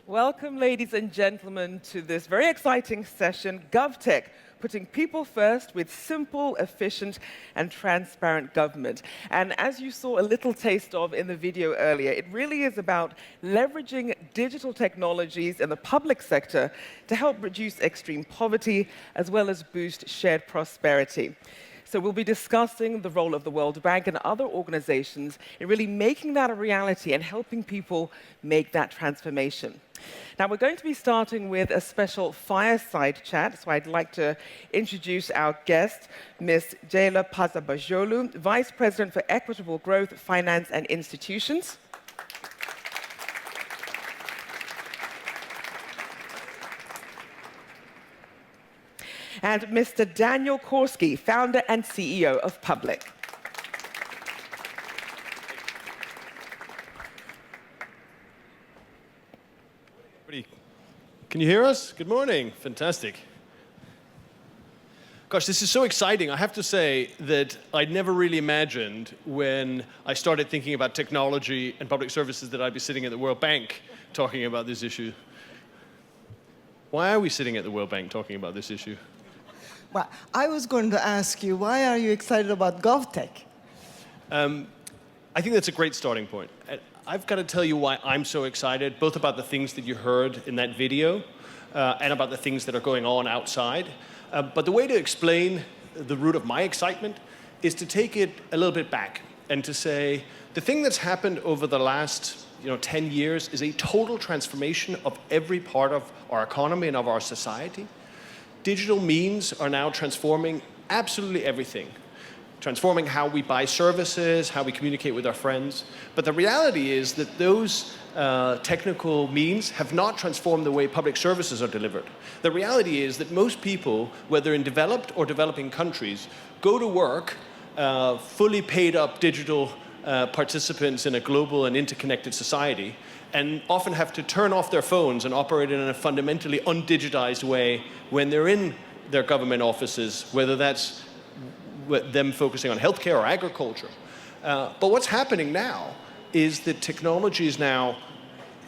Welcome, ladies and gentlemen, to this very exciting session, GovTech, putting people first with simple, efficient, and transparent government. And as you saw a little taste of in the video earlier, it really is about leveraging digital technologies in the public sector to help reduce extreme poverty, as well as boost shared prosperity. So we'll be discussing the role of the World Bank and other organizations in really making that a reality and helping people make that transformation. Now, we're going to be starting with a special fireside chat, so I'd like to introduce our guest, Ms. Jayla Pazabajolu, Vice President for Equitable Growth, Finance and Institutions. And Mr. Daniel Korski, founder and CEO of Public. Can you hear us? Good morning. Fantastic. Gosh, this is so exciting. I have to say that I never really imagined when I started thinking about technology and public services that I'd be sitting at the World Bank talking about this issue. Why are we sitting at the World Bank talking about this issue? Well, I was going to ask you, why are you excited about GovTech? I think that's a great starting point. I've got to tell you why I'm so excited, both about the things that you heard in that video and about the things that are going on outside. But the way to explain the root of my excitement is to take it a little bit back and to say the thing that's happened over the last 10 years is a total transformation of every part of our economy and of our society. Digital means are now transforming absolutely everything. Transforming how we buy services, how we communicate with our friends. But the reality is that those technical means have not transformed the way public services are delivered. The reality is that most people, whether in developed or developing countries, go to work fully paid up digital participants in a global and interconnected society, and often have to turn off their phones and operate in a fundamentally undigitized way when they're in their government offices, whether that's them focusing on healthcare or agriculture. But what's happening now is that technology is now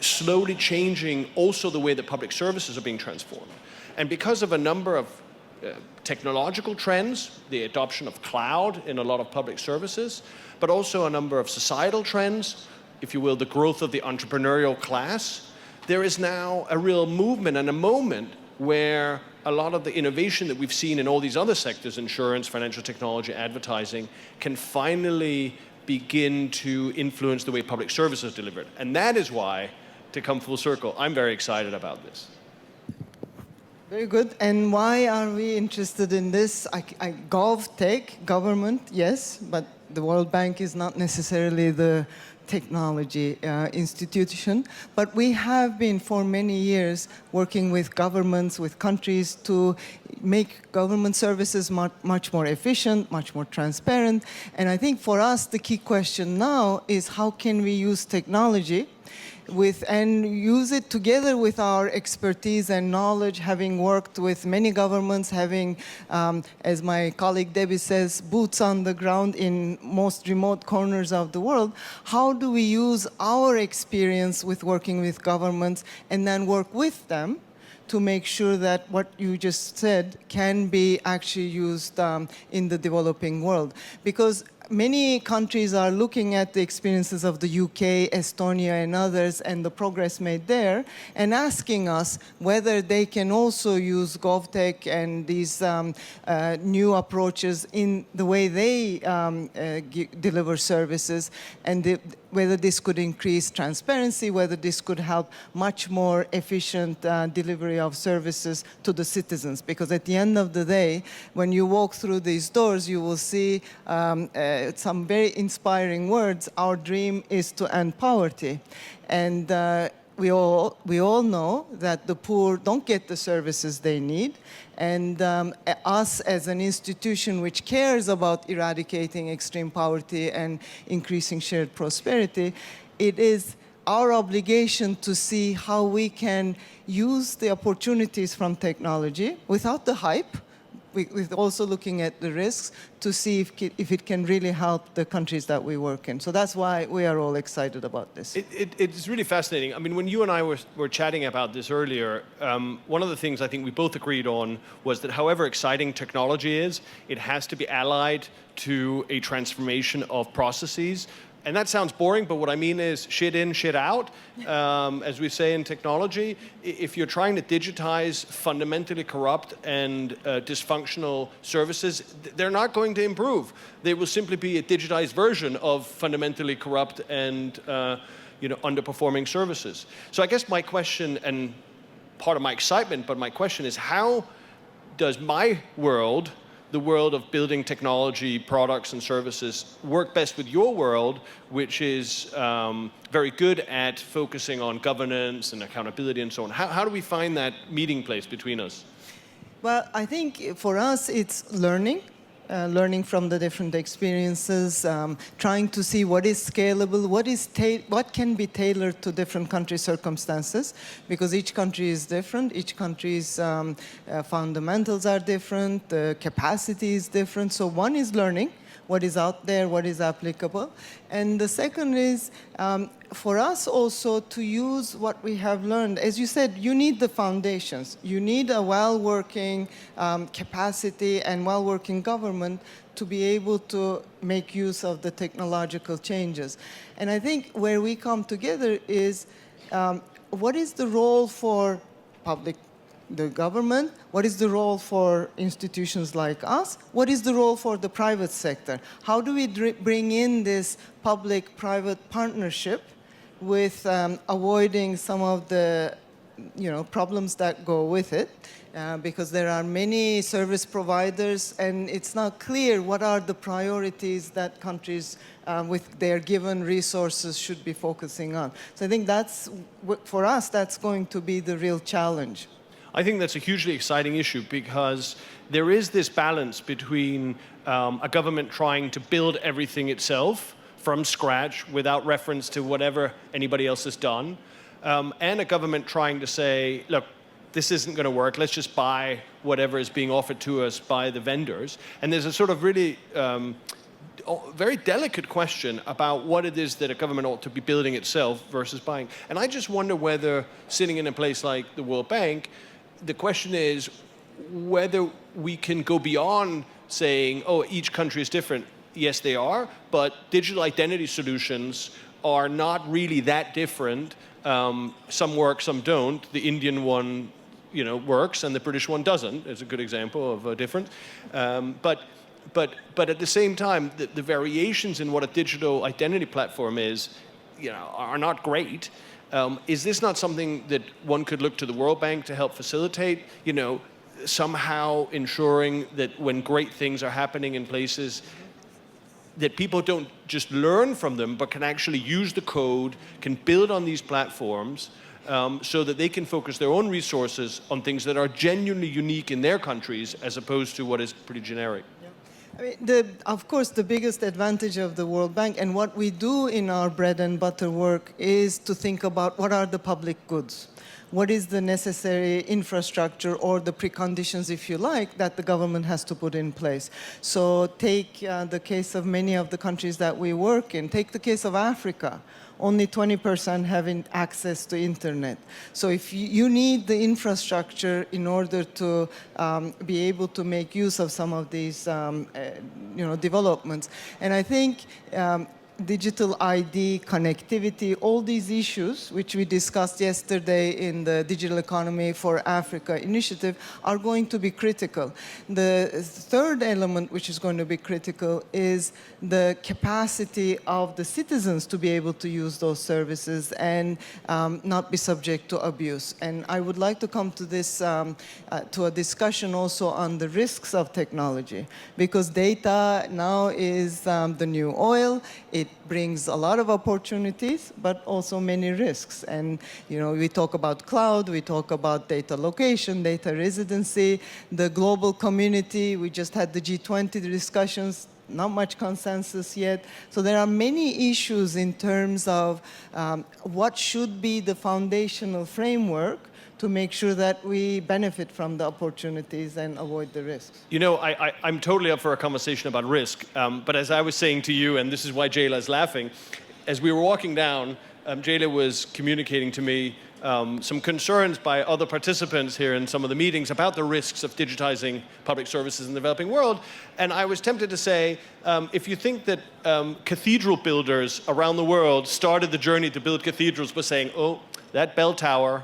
slowly changing also the way that public services are being transformed. And because of a number of technological trends, the adoption of cloud in a lot of public services, but also a number of societal trends, if you will, the growth of the entrepreneurial class, there is now a real movement and a moment where a lot of the innovation that we've seen in all these other sectors, insurance, financial technology, advertising, can finally begin to influence the way public service is delivered. And that is why, to come full circle, I'm very excited about this. Very good. And why are we interested in this? GovTech, government, yes, but the World Bank is not necessarily the technology institution, but we have been for many years working with governments, with countries to make government services much more efficient, much more transparent. And I think for us the key question now is how can we use technology and use it together with our expertise and knowledge, having worked with many governments, having, as my colleague Debbie says, boots on the ground in most remote corners of the world. How do we use our experience with working with governments and then work with them to make sure that what you just said can be actually used in the developing world? Because many countries are looking at the experiences of the UK, Estonia, and others, and the progress made there, and asking us whether they can also use GovTech and these new approaches in the way they deliver services, and whether this could increase transparency, whether this could help much more efficient delivery of services to the citizens. Because at the end of the day, when you walk through these doors, you will see some very inspiring words. Our dream is to end poverty. And we all know that the poor don't get the services they need. And us as an institution which cares about eradicating extreme poverty and increasing shared prosperity, it is our obligation to see how we can use the opportunities from technology without the hype, with also looking at the risks to see if it can really help the countries that we work in. So that's why we are all excited about this. It's really fascinating. I mean, when you and I were chatting about this earlier, one of the things I think we both agreed on was that however exciting technology is, it has to be allied to a transformation of processes. And that sounds boring, but what I mean is shit in, shit out, as we say in technology. If you're trying to digitize fundamentally corrupt and dysfunctional services, they're not going to improve. They will simply be a digitized version of fundamentally corrupt and underperforming services. So I guess my question, and part of my excitement, but my question is, how does my world, the world of building technology, products and services, work best with your world, which is very good at focusing on governance and accountability and so on? How do we find that meeting place between us? Well, I think for us it's learning. Learning from the different experiences, trying to see what is scalable, what can be tailored to different country circumstances, because each country is different, each country's fundamentals are different, the capacity is different. So one is learning what is out there, what is applicable. And the second is for us also to use what we have learned. As you said, you need the foundations. You need a well-working capacity and well-working government to be able to make use of the technological changes. And I think where we come together is what is the role for the government? What is the role for institutions like us? What is the role for the private sector? How do we bring in this public-private partnership with avoiding some of the problems that go with it? Because there are many service providers, and it's not clear what are the priorities that countries with their given resources should be focusing on. So I think for us, that's going to be the real challenge. I think that's a hugely exciting issue because there is this balance between a government trying to build everything itself from scratch without reference to whatever anybody else has done, and a government trying to say, look, this isn't going to work, let's just buy whatever is being offered to us by the vendors. And there's a sort of really very delicate question about what it is that a government ought to be building itself versus buying. And I just wonder whether, sitting in a place like the World Bank, the question is whether we can go beyond saying, oh, each country is different. Yes, they are, but digital identity solutions are not really that different. Some work, some don't. The Indian one, works, and the British one doesn't. It's a good example of a difference. But at the same time, the variations in what a digital identity platform is, are not great. Is this not something that one could look to the World Bank to help facilitate? Somehow ensuring that when great things are happening in places, that people don't just learn from them, but can actually use the code, can build on these platforms, so that they can focus their own resources on things that are genuinely unique in their countries, as opposed to what is pretty generic. I mean, of course, the biggest advantage of the World Bank and what we do in our bread and butter work is to think about what are the public goods. What is the necessary infrastructure or the preconditions, if you like, that the government has to put in place? So take the case of many of the countries that we work in. Take the case of Africa. Only 20% having access to internet. So if you need the infrastructure in order to be able to make use of some of these developments. And I think digital ID, connectivity, all these issues, which we discussed yesterday in the Digital Economy for Africa initiative, are going to be critical. The third element which is going to be critical is the capacity of the citizens to be able to use those services and not be subject to abuse. And I would like to come to this, to a discussion also on the risks of technology, because data now is the new oil. It brings a lot of opportunities, but also many risks. And we talk about cloud, we talk about data location, data residency, the global community. We just had the G20 discussions, not much consensus yet. So there are many issues in terms of what should be the foundational framework to make sure that we benefit from the opportunities and avoid the risks? You know, I'm totally up for a conversation about risk, but as I was saying to you, and this is why Jayla is laughing, as we were walking down, Jayla was communicating to me some concerns by other participants here in some of the meetings about the risks of digitizing public services in the developing world. And I was tempted to say, if you think that cathedral builders around the world started the journey to build cathedrals by saying, oh, that bell tower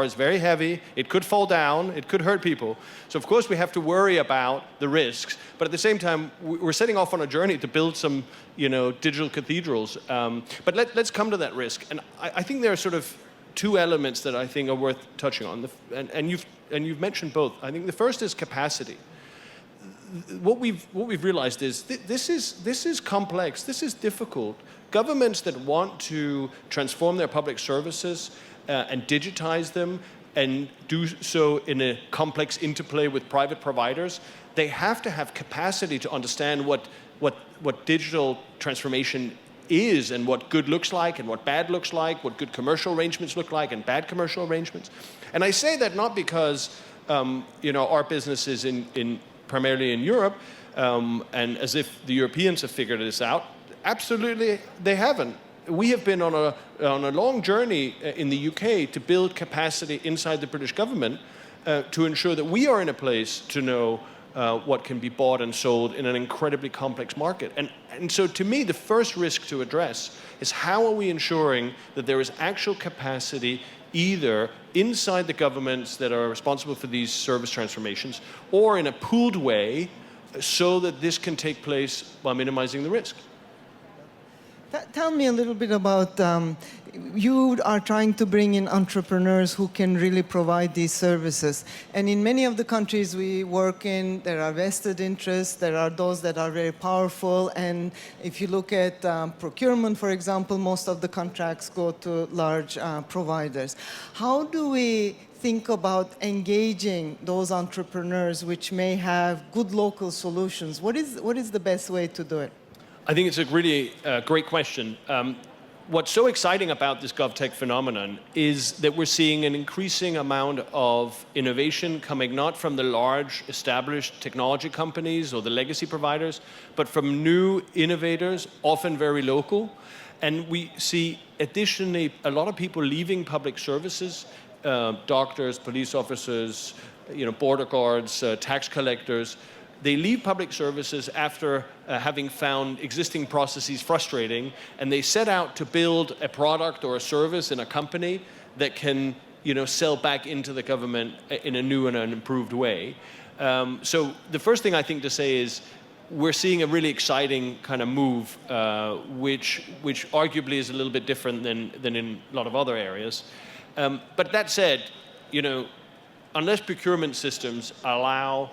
is very heavy, it could fall down, it could hurt people. So of course we have to worry about the risks, but at the same time, we're setting off on a journey to build some, digital cathedrals. But let's come to that risk. And I think there are sort of two elements that I think are worth touching on, and you've mentioned both. I think the first is capacity. What we've realized is this is complex. This is difficult. Governments that want to transform their public services and digitize them and do so in a complex interplay with private providers, they have to have capacity to understand what digital transformation is and what good looks like and what bad looks like, what good commercial arrangements look like and bad commercial arrangements. And I say that not because our business is primarily in Europe, and as if the Europeans have figured this out. Absolutely, they haven't. We have been on a long journey in the UK to build capacity inside the British government to ensure that we are in a place to know what can be bought and sold in an incredibly complex market. And so to me, the first risk to address is how are we ensuring that there is actual capacity either inside the governments that are responsible for these service transformations or in a pooled way so that this can take place while minimizing the risk. Tell me a little bit about, you are trying to bring in entrepreneurs who can really provide these services. And in many of the countries we work in, there are vested interests, there are those that are very powerful. And if you look at procurement, for example, most of the contracts go to large providers. How do we think about engaging those entrepreneurs which may have good local solutions? What is the best way to do it? I think it's a really great question. What's so exciting about this GovTech phenomenon is that we're seeing an increasing amount of innovation coming not from the large established technology companies or the legacy providers, but from new innovators, often very local. And we see additionally a lot of people leaving public services, doctors, police officers, border guards, tax collectors. They leave public services after having found existing processes frustrating, and they set out to build a product or a service in a company that can, sell back into the government in a new and an improved way. So the first thing I think to say is we're seeing a really exciting kind of move, which arguably is a little bit different than in a lot of other areas. But that said, unless procurement systems allow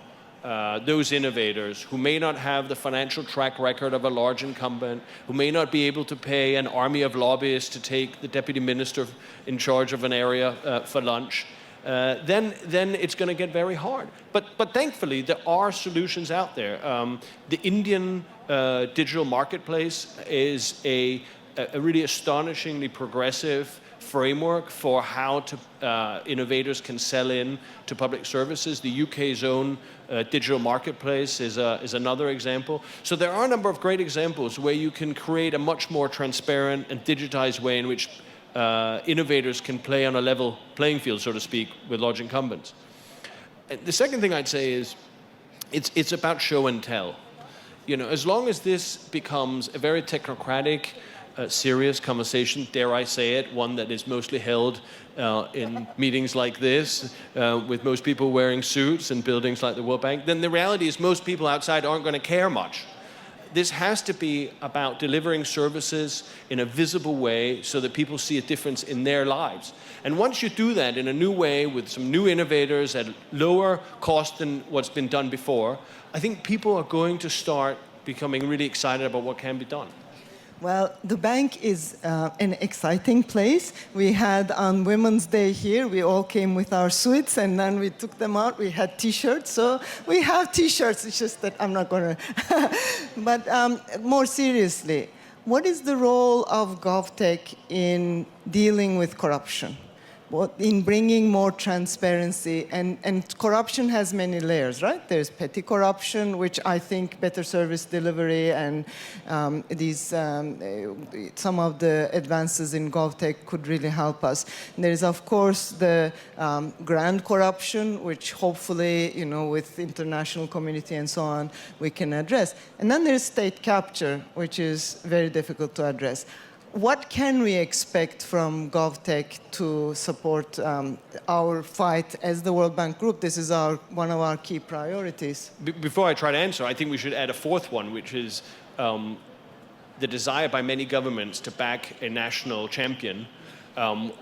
those innovators who may not have the financial track record of a large incumbent, who may not be able to pay an army of lobbyists to take the deputy minister in charge of an area for lunch, then it's going to get very hard. But thankfully, there are solutions out there. The Indian digital marketplace is a really astonishingly progressive framework for how innovators can sell in to public services. The UK's own digital marketplace is another example. So there are a number of great examples where you can create a much more transparent and digitized way in which innovators can play on a level playing field, so to speak, with large incumbents. The second thing I'd say is it's about show and tell. As long as this becomes a very technocratic, serious conversation, dare I say it, one that is mostly held in meetings like this, with most people wearing suits in buildings like the World Bank, then the reality is most people outside aren't going to care much. This has to be about delivering services in a visible way so that people see a difference in their lives. And once you do that in a new way with some new innovators at lower cost than what's been done before, I think people are going to start becoming really excited about what can be done. Well, the bank is an exciting place. We had on Women's Day here, we all came with our suits, and then we took them out. We had T-shirts, so we have T-shirts. It's just that I'm not going to. But more seriously, what is the role of GovTech in dealing with corruption? in bringing more transparency. And corruption has many layers, right? There's petty corruption, which I think better service delivery and some of the advances in GovTech could really help us. And there is, of course, the grand corruption, which hopefully, with international community and so on, we can address. And then there's state capture, which is very difficult to address. What can we expect from GovTech to support our fight as the World Bank Group? This is one of our key priorities. Before I try to answer, I think we should add a fourth one, which is the desire by many governments to back a national champion,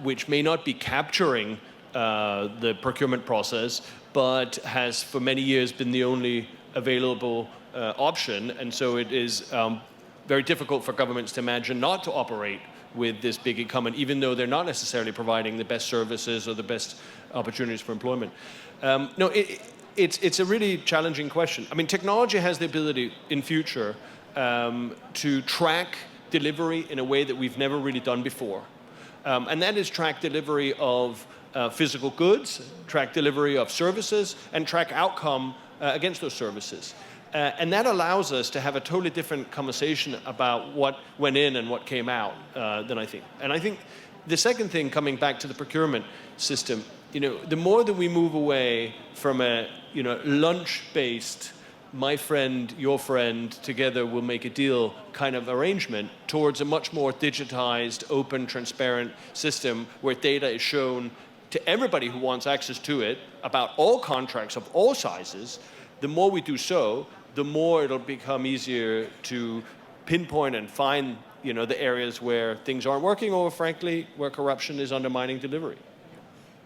which may not be capturing the procurement process, but has for many years been the only available option. And so it is very difficult for governments to imagine not to operate with this big incumbent, even though they're not necessarily providing the best services or the best opportunities for employment. No, it's a really challenging question. I mean, technology has the ability in future to track delivery in a way that we've never really done before. And that is track delivery of physical goods, track delivery of services, and track outcome against those services. And that allows us to have a totally different conversation about what went in and what came out than I think. And I think the second thing, coming back to the procurement system, the more that we move away from a lunch-based, my friend, your friend, together we'll make a deal kind of arrangement towards a much more digitized, open, transparent system where data is shown to everybody who wants access to it about all contracts of all sizes, the more we do so, the more it'll become easier to pinpoint and find, the areas where things aren't working or, frankly, where corruption is undermining delivery.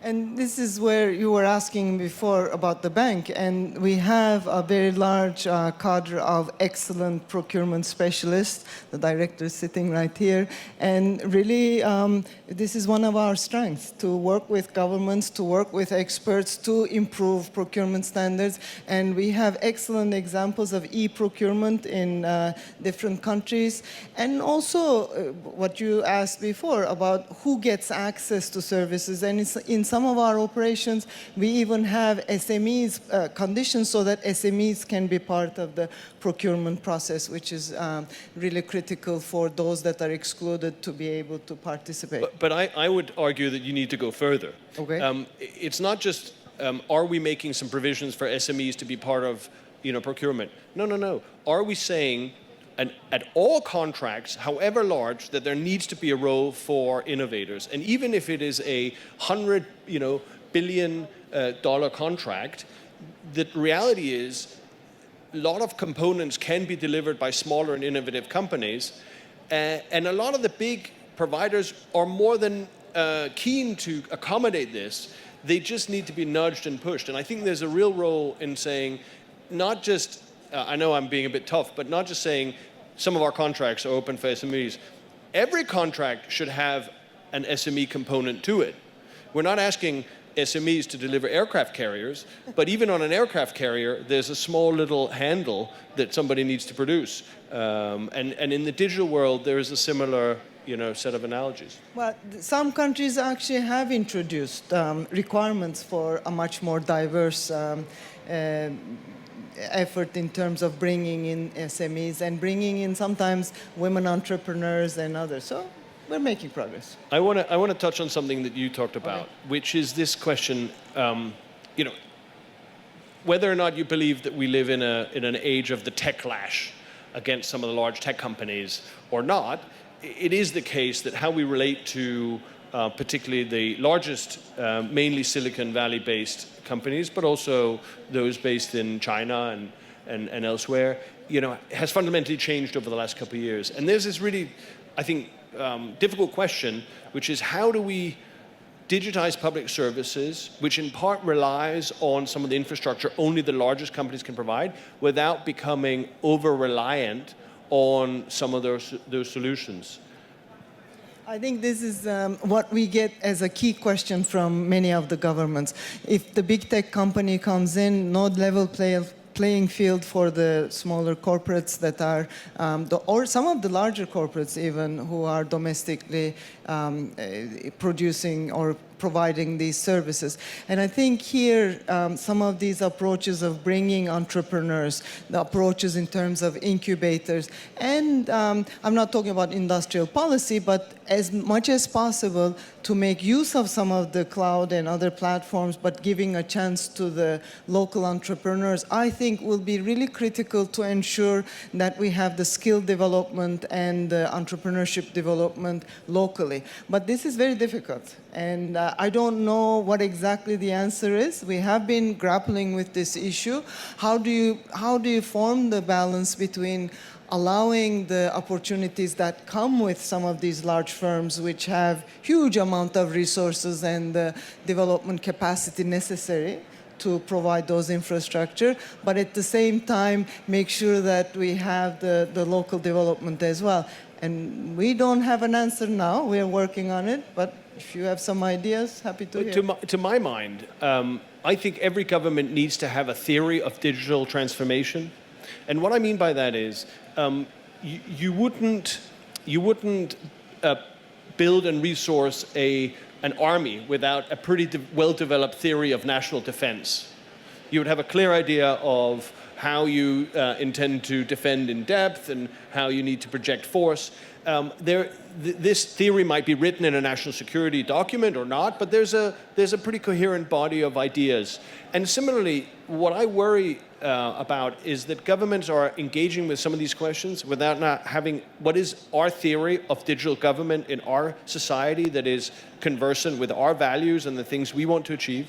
And this is where you were asking before about the bank, and we have a very large cadre of excellent procurement specialists. The director is sitting right here, and really this is one of our strengths, to work with governments, to work with experts, to improve procurement standards. And we have excellent examples of e-procurement in different countries. And also what you asked before about who gets access to services, and in some of our operations, we even have SMEs conditions so that SMEs can be part of the procurement process, which is really critical for those that are excluded to be able to participate. But I would argue that you need to go further. Okay. It's not just, are we making some provisions for SMEs to be part of procurement? No. Are we saying at all contracts, however large, that there needs to be a role for innovators? And even if it is a $100 billion contract, the reality is a lot of components can be delivered by smaller and innovative companies, and a lot of the big providers are more than keen to accommodate this. They just need to be nudged and pushed. And I think there's a real role in saying, not just I know I'm being a bit tough, but not just saying some of our contracts are open for SMEs. Every contract should have an SME component to it. We're not asking SMEs to deliver aircraft carriers, but even on an aircraft carrier, there's a small little handle that somebody needs to produce. And in the digital world, there is a similar set of analogies. Well, some countries actually have introduced requirements for a much more diverse effort in terms of bringing in SMEs and bringing in sometimes women entrepreneurs and others. So we're making progress. I want to touch on something that you talked about, which is this question, whether or not you believe that we live in an age of the techlash against some of the large tech companies or not. It is the case that how we relate to particularly the largest, mainly Silicon Valley-based companies, but also those based in China and elsewhere, has fundamentally changed over the last couple of years. And there's this really, I think, difficult question, which is how do we digitize public services, which in part relies on some of the infrastructure only the largest companies can provide, without becoming over-reliant on some of those solutions? I think this is what we get as a key question from many of the governments. If the big tech company comes in, no level playing field for the smaller corporates that are, or some of the larger corporates even, who are domestically producing or providing these services. And I think here, some of these approaches of bringing entrepreneurs, the approaches in terms of incubators, and I'm not talking about industrial policy, but as much as possible to make use of some of the cloud and other platforms, but giving a chance to the local entrepreneurs, I think will be really critical to ensure that we have the skill development and the entrepreneurship development locally. But this is very difficult, and I don't know what exactly the answer is. We have been grappling with this issue. How do you form the balance between allowing the opportunities that come with some of these large firms which have huge amount of resources and the development capacity necessary to provide those infrastructure, but at the same time make sure that we have the local development as well. And we don't have an answer now. We're working on it, but if you have some ideas, happy to hear. To my mind, I think every government needs to have a theory of digital transformation. And what I mean by that is, you wouldn't build and resource an army without a pretty well-developed theory of national defense. You would have a clear idea of how you intend to defend in depth and how you need to project force. This theory might be written in a national security document or not, but there's a pretty coherent body of ideas. And similarly, what I worry about is that governments are engaging with some of these questions without not having what is our theory of digital government in our society that is conversant with our values and the things we want to achieve.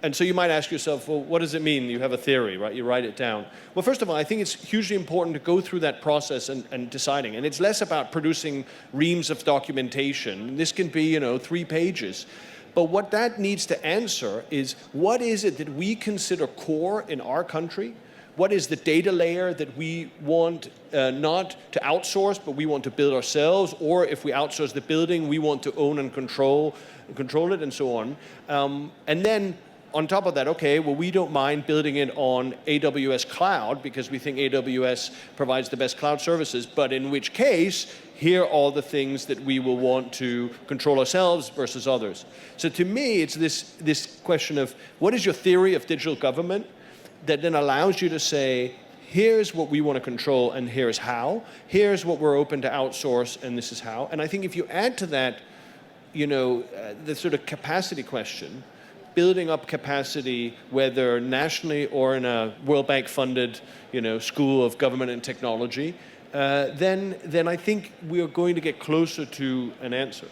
And so you might ask yourself, well, what does it mean? You have a theory, right? You write it down. Well, first of all, I think it's hugely important to go through that process and deciding. And it's less about producing reams of documentation. This can be, 3 pages. But what that needs to answer is, what is it that we consider core in our country? What is the data layer that we want not to outsource, but we want to build ourselves? Or if we outsource the building, we want to own and control it, and so on. And then on top of that, okay, well, we don't mind building it on AWS cloud because we think AWS provides the best cloud services, but in which case, here are all the things that we will want to control ourselves versus others. So to me, it's this question of what is your theory of digital government that then allows you to say, here's what we want to control and here's how. Here's what we're open to outsource and this is how. And I think if you add to that, the sort of capacity question, building up capacity, whether nationally or in a World Bank funded, school of government and technology, then I think we are going to get closer to an answer.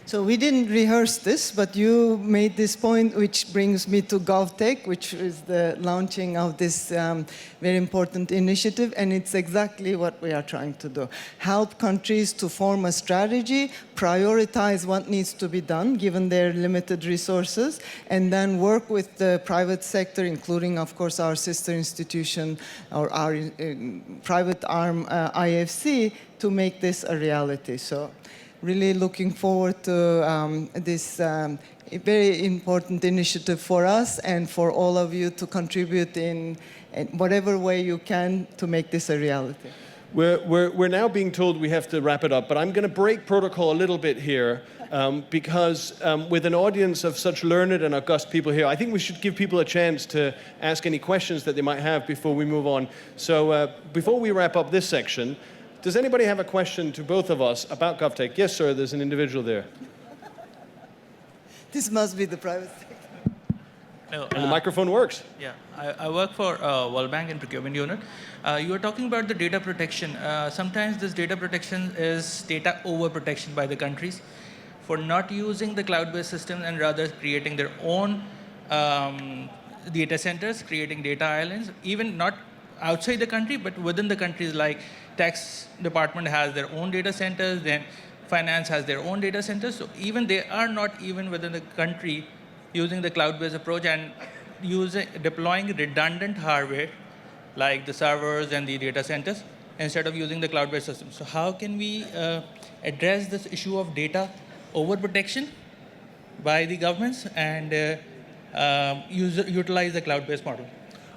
So we didn't rehearse this, but you made this point, which brings me to GovTech, which is the launching of this very important initiative, and it's exactly what we are trying to do. Help countries to form a strategy, prioritize what needs to be done, given their limited resources, and then work with the private sector, including, of course, our sister institution, or our private arm, IFC, to make this a reality. So really looking forward to this very important initiative for us and for all of you to contribute in whatever way you can to make this a reality. We're now being told we have to wrap it up, but I'm going to break protocol a little bit here because with an audience of such learned and august people here, I think we should give people a chance to ask any questions that they might have before we move on. So before we wrap up this section, does anybody have a question to both of us about GovTech? Yes, sir, there's an individual there. This must be the private sector. No, and the microphone works. Yeah, I work for World Bank and Procurement Unit. You were talking about the data protection. Sometimes this data protection is data overprotection by the countries for not using the cloud-based system and rather creating their own data centers, creating data islands, even not outside the country, but within the countries. Like tax department has their own data centers, then finance has their own data centers. So even they are not even within the country using the cloud-based approach and deploying redundant hardware like the servers and the data centers instead of using the cloud-based system. So how can we address this issue of data overprotection by the governments and utilize the cloud-based model?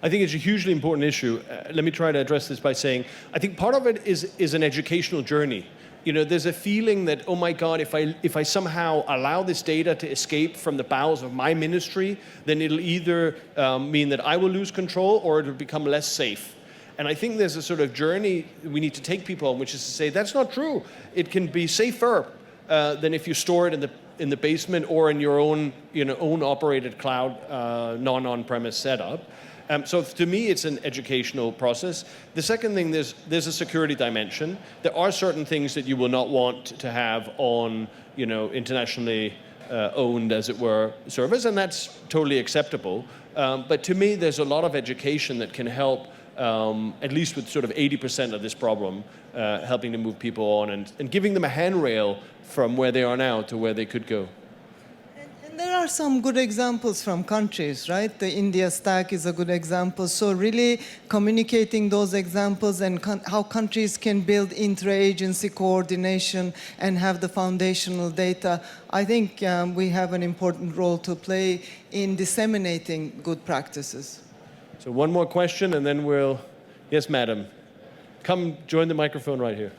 I think it's a hugely important issue. Let me try to address this by saying, I think part of it is an educational journey. there's a feeling that, oh my God, if I somehow allow this data to escape from the bowels of my ministry, then it'll either mean that I will lose control or it'll become less safe. And I think there's a sort of journey we need to take people on, which is to say, that's not true. It can be safer than if you store it in the basement or in your own, own operated cloud, non-on-premise setup. So to me, it's an educational process. The second thing, there's a security dimension. There are certain things that you will not want to have on, internationally owned, as it were, servers, and that's totally acceptable. But to me, there's a lot of education that can help, at least with sort of 80% of this problem, helping to move people on and giving them a handrail from where they are now to where they could go. And there are some good examples from countries, right? The India stack is a good example. So really communicating those examples and how countries can build intra-agency coordination and have the foundational data, I think we have an important role to play in disseminating good practices. So one more question, and then we'll... Yes, madam. Come join the microphone right here.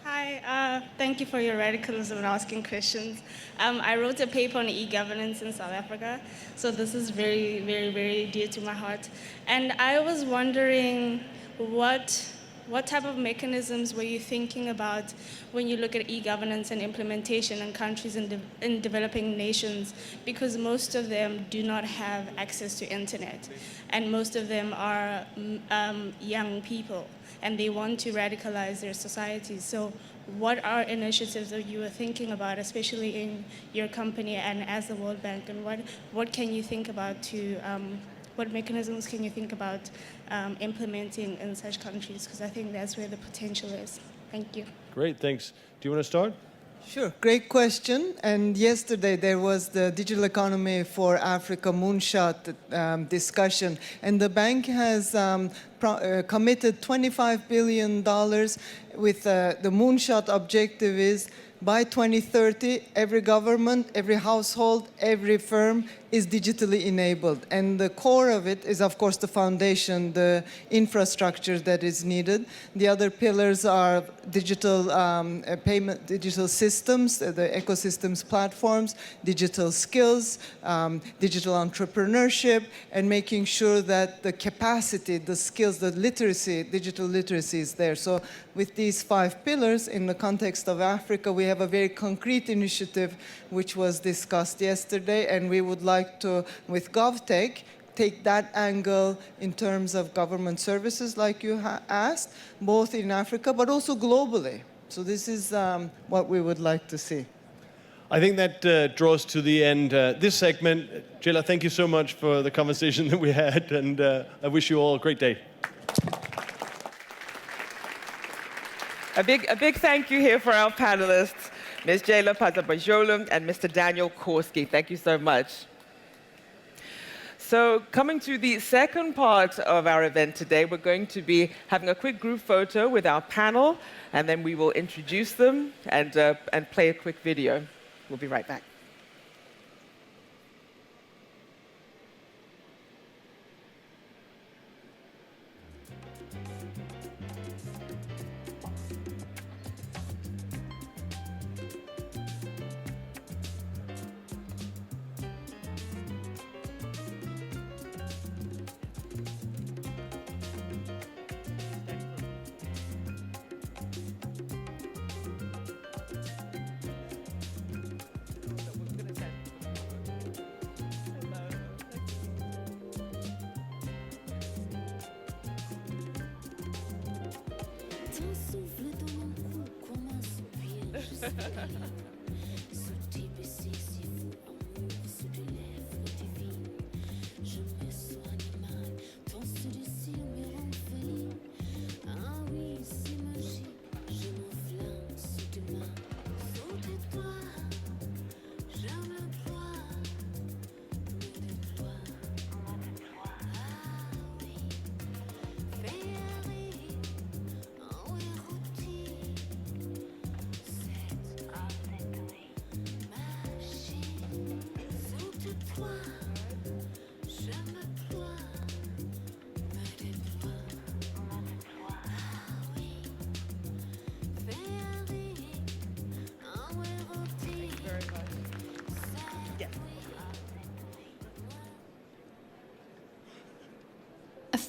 Hi, thank you for your radicalism in asking questions. I wrote a paper on e-governance in South Africa, so this is very, very, very dear to my heart. And I was wondering what type of mechanisms were you thinking about when you look at e-governance and implementation in countries in developing nations? Because most of them do not have access to internet, and most of them are young people, and they want to radicalize their societies. So what are initiatives that you were thinking about, especially in your company and as the World Bank, and what can you think about to what mechanisms can you think about implementing in such countries? Because I think that's where the potential is. Thank you. Great, thanks. Do you want to start? Sure, great question. And yesterday there was the Digital Economy for Africa Moonshot discussion. And the bank has committed $25 billion with the Moonshot objective is by 2030, every government, every household, every firm is digitally enabled. And the core of it is, of course, the foundation, the infrastructure that is needed. The other pillars are digital payment, digital systems, the ecosystems platforms, digital skills, digital entrepreneurship, and making sure that the capacity, the skills, the literacy, digital literacy is there. So with these 5 pillars, in the context of Africa, we have a very concrete initiative which was discussed yesterday, and we would like to, with GovTech, take that angle in terms of government services, like you asked, both in Africa, but also globally. So this is what we would like to see. I think that draws to the end this segment. Jayla, thank you so much for the conversation that we had, and I wish you all a great day. A big thank you here for our panelists, Ms. Jayla Pazabajolo and Mr. Daniel Korski. Thank you so much. So coming to the second part of our event today, we're going to be having a quick group photo with our panel, and then we will introduce them and play a quick video. We'll be right back. Ton souffle dans mon cou comme un soupir, je sais sauter, baisser, c'est vous, amour sous des lèvres divines. Je me sens animal, ton ce désir me rend folie. Ah oui, c'est magique, je m'enflamme sous tes mains. Sous tes doigts, je me ploie, me déploie. Ah oui, Ferrari. Oh, erotique, cette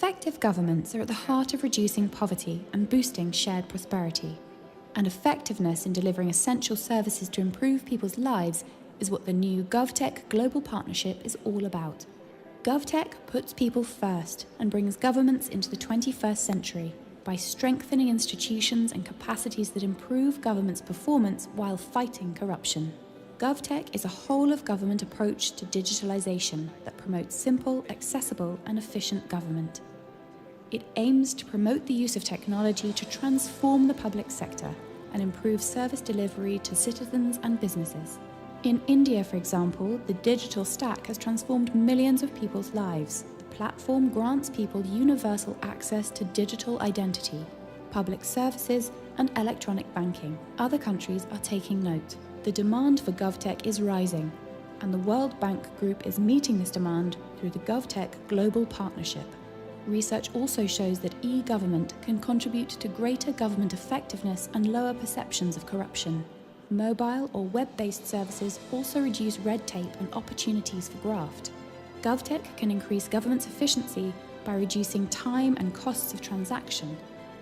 Effective governments are at the heart of reducing poverty and boosting shared prosperity. And effectiveness in delivering essential services to improve people's lives is what the new GovTech Global Partnership is all about. GovTech puts people first and brings governments into the 21st century by strengthening institutions and capacities that improve government's performance while fighting corruption. GovTech is a whole-of-government approach to digitalization that promotes simple, accessible, and efficient government. It aims to promote the use of technology to transform the public sector and improve service delivery to citizens and businesses. In India, for example, the digital stack has transformed millions of people's lives. The platform grants people universal access to digital identity, public services, and electronic banking. Other countries are taking note. The demand for GovTech is rising, and the World Bank Group is meeting this demand through the GovTech Global Partnership. Research also shows that e-government can contribute to greater government effectiveness and lower perceptions of corruption. Mobile or web-based services also reduce red tape and opportunities for graft. GovTech can increase government's efficiency by reducing time and costs of transaction,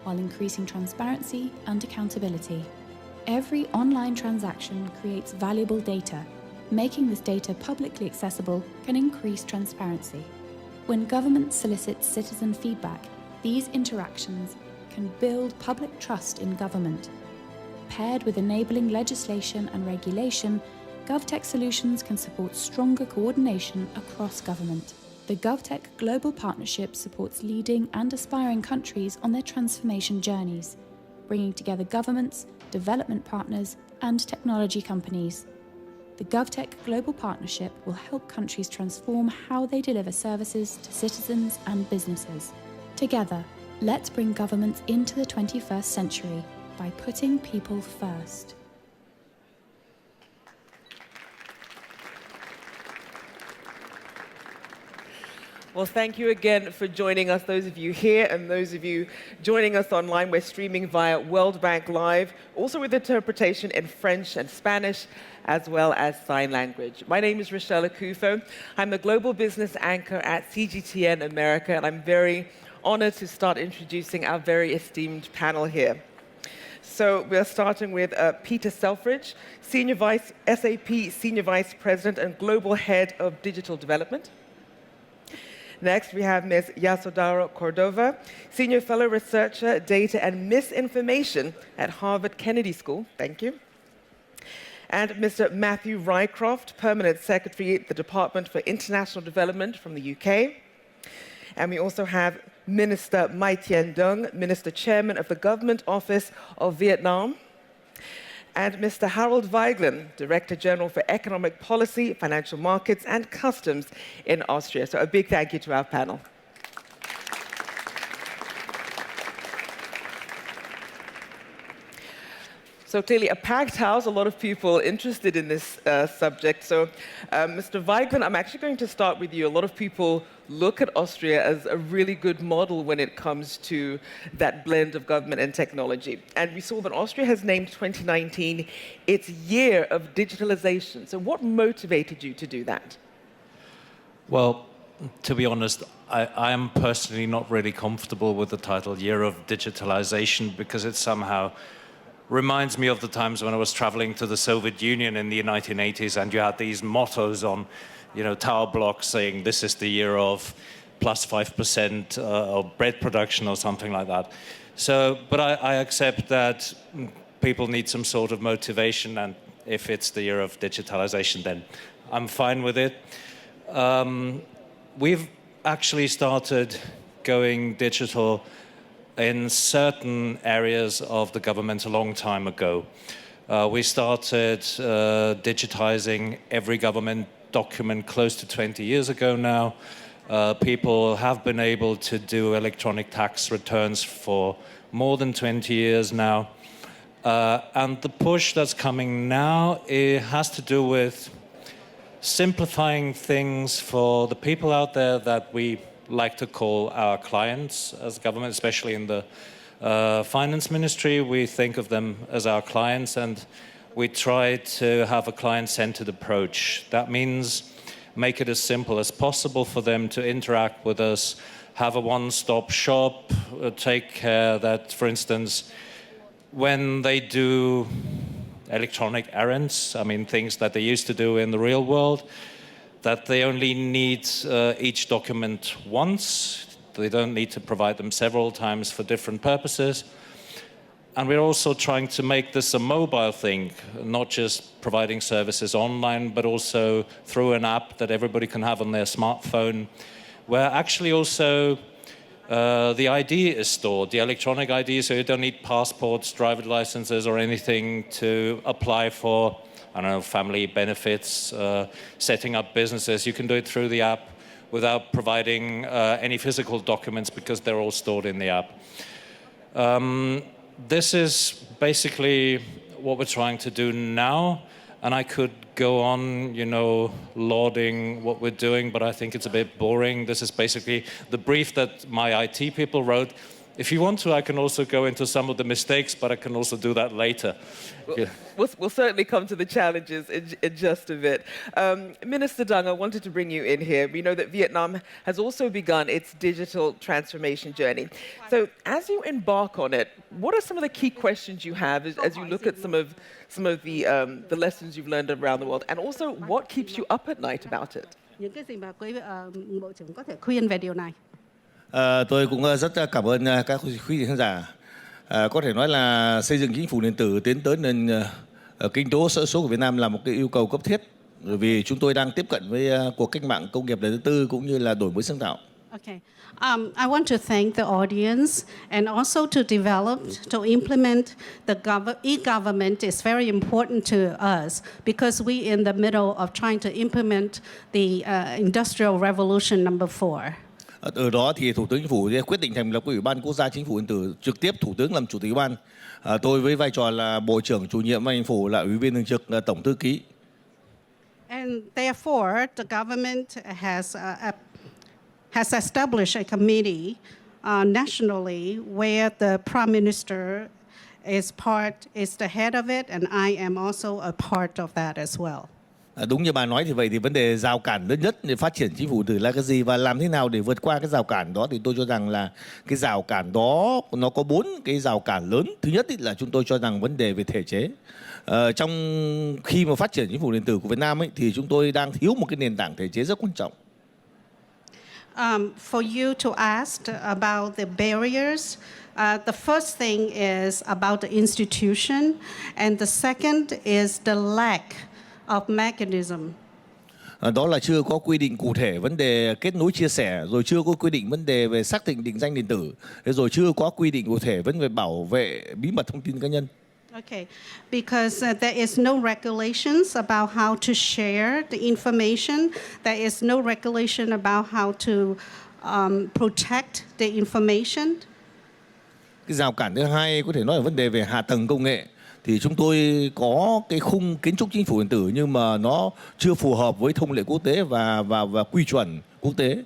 while increasing transparency and accountability. Every online transaction creates valuable data. Making this data publicly accessible can increase transparency. When government solicits citizen feedback, these interactions can build public trust in government. Paired with enabling legislation and regulation, GovTech solutions can support stronger coordination across government. The GovTech Global Partnership supports leading and aspiring countries on their transformation journeys, bringing together governments, development partners, and technology companies. The GovTech Global Partnership will help countries transform how they deliver services to citizens and businesses. Together, let's bring governments into the 21st century by putting people first. Well, thank you again for joining us, those of you here and those of you joining us online. We're streaming via World Bank Live, also with interpretation in French and Spanish, as well as sign language. My name is Rochelle Akufo. I'm the Global Business Anchor at CGTN America, and I'm very honored to start introducing our very esteemed panel here. So we're starting with Peter Selfridge, SAP Senior Vice President and Global Head of Digital Development. Next, we have Ms. Yasodhara Cordova, Senior Fellow Researcher, Data and Misinformation at Harvard Kennedy School. Thank you. And Mr. Matthew Rycroft, Permanent Secretary at the Department for International Development from the UK. And we also have Minister Mai Tien Dung, Minister Chairman of the Government Office of Vietnam. And Mr. Harold Weiglen, Director General for Economic Policy, Financial Markets and Customs in Austria. So a big thank you to our panel. So clearly a packed house, a lot of people interested in this subject. So Mr. Weiglen, I'm actually going to start with you. A lot of people look at Austria as a really good model when it comes to that blend of government and technology. And we saw that Austria has named 2019 its year of digitalization. So what motivated you to do that? Well, to be honest, I am personally not really comfortable with the title Year of Digitalization because it somehow reminds me of the times when I was traveling to the Soviet Union in the 1980s, and you had these mottos on, tower blocks saying this is the year of plus 5% of bread production or something like that. So, but I accept that people need some sort of motivation, and if it's the year of digitalization, then I'm fine with it. We've actually started going digital in certain areas of the government a long time ago. We started digitizing every government document close to 20 years ago now. People have been able to do electronic tax returns for more than 20 years now. And the push that's coming now, it has to do with simplifying things for the people out there that we like to call our clients as government, especially in the finance ministry. We think of them as our clients, and we try to have a client-centered approach. That means make it as simple as possible for them to interact with us, have a one-stop shop, take care that, for instance, when they do electronic errands, I mean things that they used to do in the real world, that they only need each document once. They don't need to provide them several times for different purposes. And we're also trying to make this a mobile thing, not just providing services online, but also through an app that everybody can have on their smartphone, where actually also the ID is stored, the electronic ID, so you don't need passports, driver's licenses, or anything to apply for, I don't know, family benefits, setting up businesses. You can do it through the app without providing any physical documents because they're all stored in the app. This is basically what we're trying to do now, and I could go on, you know, lauding what we're doing, but I think it's a bit boring. This is basically the brief that my IT people wrote. If you want to, I can also go into some of the mistakes, but I can also do that later. We'll certainly come to the challenges in just a bit. Minister Dung, I wanted to bring you in here. We know that Vietnam has also begun its digital transformation journey. So as you embark on it, what are some of the key questions you have as you look at some of the lessons you've learned around the world? And also, what keeps you up at night about it? Những cái gì mà quý Bộ trưởng có thể khuyên về điều này? Tôi cũng rất cảm ơn các quý vị khán giả. Có thể nói là xây dựng chính phủ điện tử tiến tới nền kinh tế số của Việt Nam là một cái yêu cầu cấp thiết, bởi vì chúng tôi đang tiếp cận với cuộc cách mạng công nghiệp lần thứ tư cũng như là đổi mới sáng tạo. Okay. I want to thank the audience and also to implement the e-government is very important to us because we in the middle of trying to implement the Industrial Revolution number 4. Ở đó thì Thủ tướng Chính phủ quyết định thành lập Ủy ban Quốc gia Chính phủ điện tử, trực tiếp Thủ tướng làm chủ tịch Ủy ban. Tôi với vai trò là Bộ trưởng chủ nhiệm Chính phủ, là Ủy viên thường trực, là Tổng thư ký. And therefore, the government has established a committee nationally where the Prime Minister is the head of it, and I am also a part of that as well. Đúng như bà nói thì vậy, thì vấn đề rào cản lớn nhất để phát triển chính phủ điện tử là cái gì và làm thế nào để vượt qua cái rào cản đó, thì tôi cho rằng là cái rào cản đó nó có 4 cái rào cản lớn. Thứ nhất là chúng tôi cho rằng vấn đề về thể chế. Trong khi mà phát triển chính phủ điện tử của Việt Nam ấy, thì chúng tôi đang thiếu một cái nền tảng thể chế rất quan trọng. For you to ask about the barriers, the first thing is about the institution, and the second is the lack of mechanism. Đó là chưa có quy định cụ thể vấn đề kết nối chia sẻ, rồi chưa có quy định vấn đề về xác định định danh điện tử, rồi chưa có quy định cụ thể vấn đề bảo vệ bí mật thông tin cá nhân. Okay, because there is no regulations about how to share the information. There is no regulation about how to protect the information. Cái rào cản thứ hai có thể nói là vấn đề về hạ tầng công nghệ. Thì chúng tôi có cái khung kiến trúc chính phủ điện tử nhưng mà nó chưa phù hợp với thông lệ quốc tế và quy chuẩn quốc tế.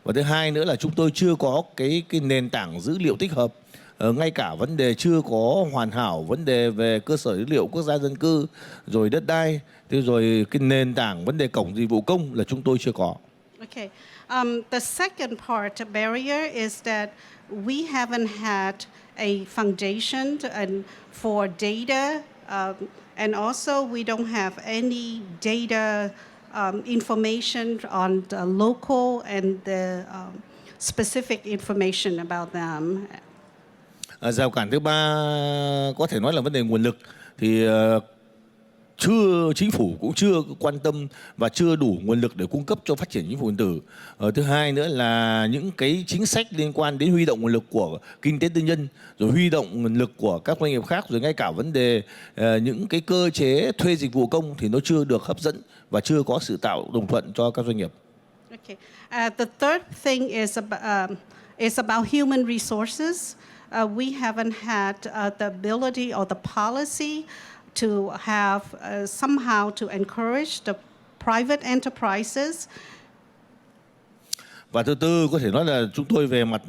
Và thứ hai nữa là chúng tôi chưa có cái nền tảng dữ liệu tích hợp. Ngay cả vấn đề chưa có hoàn hảo, vấn đề về cơ sở dữ liệu quốc gia dân cư, rồi đất đai, rồi cái nền tảng vấn đề cổng dịch vụ công là chúng tôi chưa có. Okay. The second barrier is that we haven't had a foundation for data, and also we don't have any data information on the local and the specific information about them. Rào cản thứ ba có thể nói là vấn đề nguồn lực, thì chính phủ cũng chưa quan tâm và chưa đủ nguồn lực để cung cấp cho phát triển chính phủ điện tử. Thứ hai nữa là những cái chính sách liên quan đến huy động nguồn lực của kinh tế tư nhân, rồi huy động nguồn lực của các doanh nghiệp khác, rồi ngay cả vấn đề những cái cơ chế thuê dịch vụ công thì nó chưa được hấp dẫn và chưa có sự tạo đồng thuận cho các doanh nghiệp. Okay. The third thing is about human resources. We haven't had the ability or the policy to have somehow to encourage the private enterprises. Và thứ tư có thể nói là chúng tôi về mặt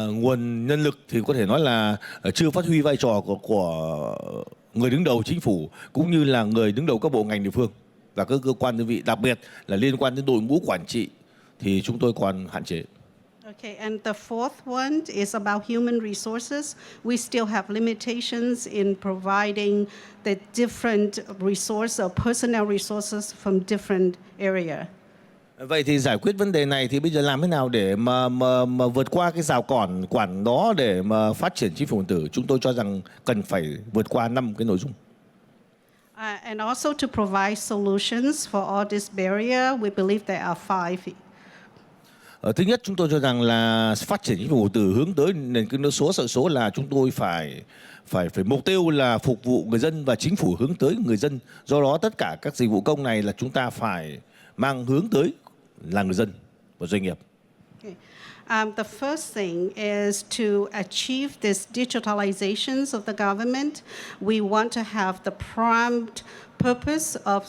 nguồn nhân lực thì có thể nói là chưa phát huy vai trò của người đứng đầu chính phủ cũng như là người đứng đầu các bộ ngành địa phương và các cơ quan đơn vị, đặc biệt là liên quan đến đội ngũ quản trị thì chúng tôi còn hạn chế. Okay, and the fourth one is about human resources. We still have limitations in providing the different resource or personnel resources from different area. Vậy thì giải quyết vấn đề này thì bây giờ làm thế nào để mà vượt qua cái rào quản đó để mà phát triển chính phủ điện tử? Chúng tôi cho rằng cần phải vượt qua 5 cái nội dung. And also to provide solutions for all this barrier, we believe there are 5. Thứ nhất, chúng tôi cho rằng là phát triển chính phủ điện tử hướng tới nền kinh tế số, xã hội số là chúng tôi phải mục tiêu là phục vụ người dân và chính phủ hướng tới người dân. Do đó tất cả các dịch vụ công này là chúng ta phải mang hướng tới là người dân và doanh nghiệp. Okay. The first thing is to achieve this digitalization of the government. We want to have the prompt purpose of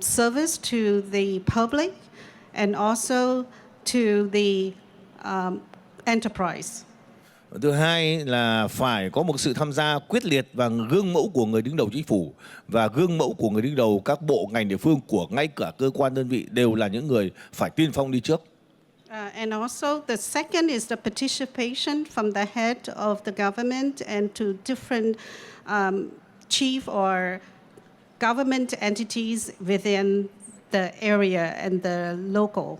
service to the public and also to the enterprise. Thứ hai là phải có một sự tham gia quyết liệt và gương mẫu của người đứng đầu chính phủ và gương mẫu của người đứng đầu các bộ ngành địa phương của ngay cả cơ quan đơn vị đều là những người phải tiên phong đi trước. And also the second is the participation from the head of the government and to different chief or government entities within the area and the local.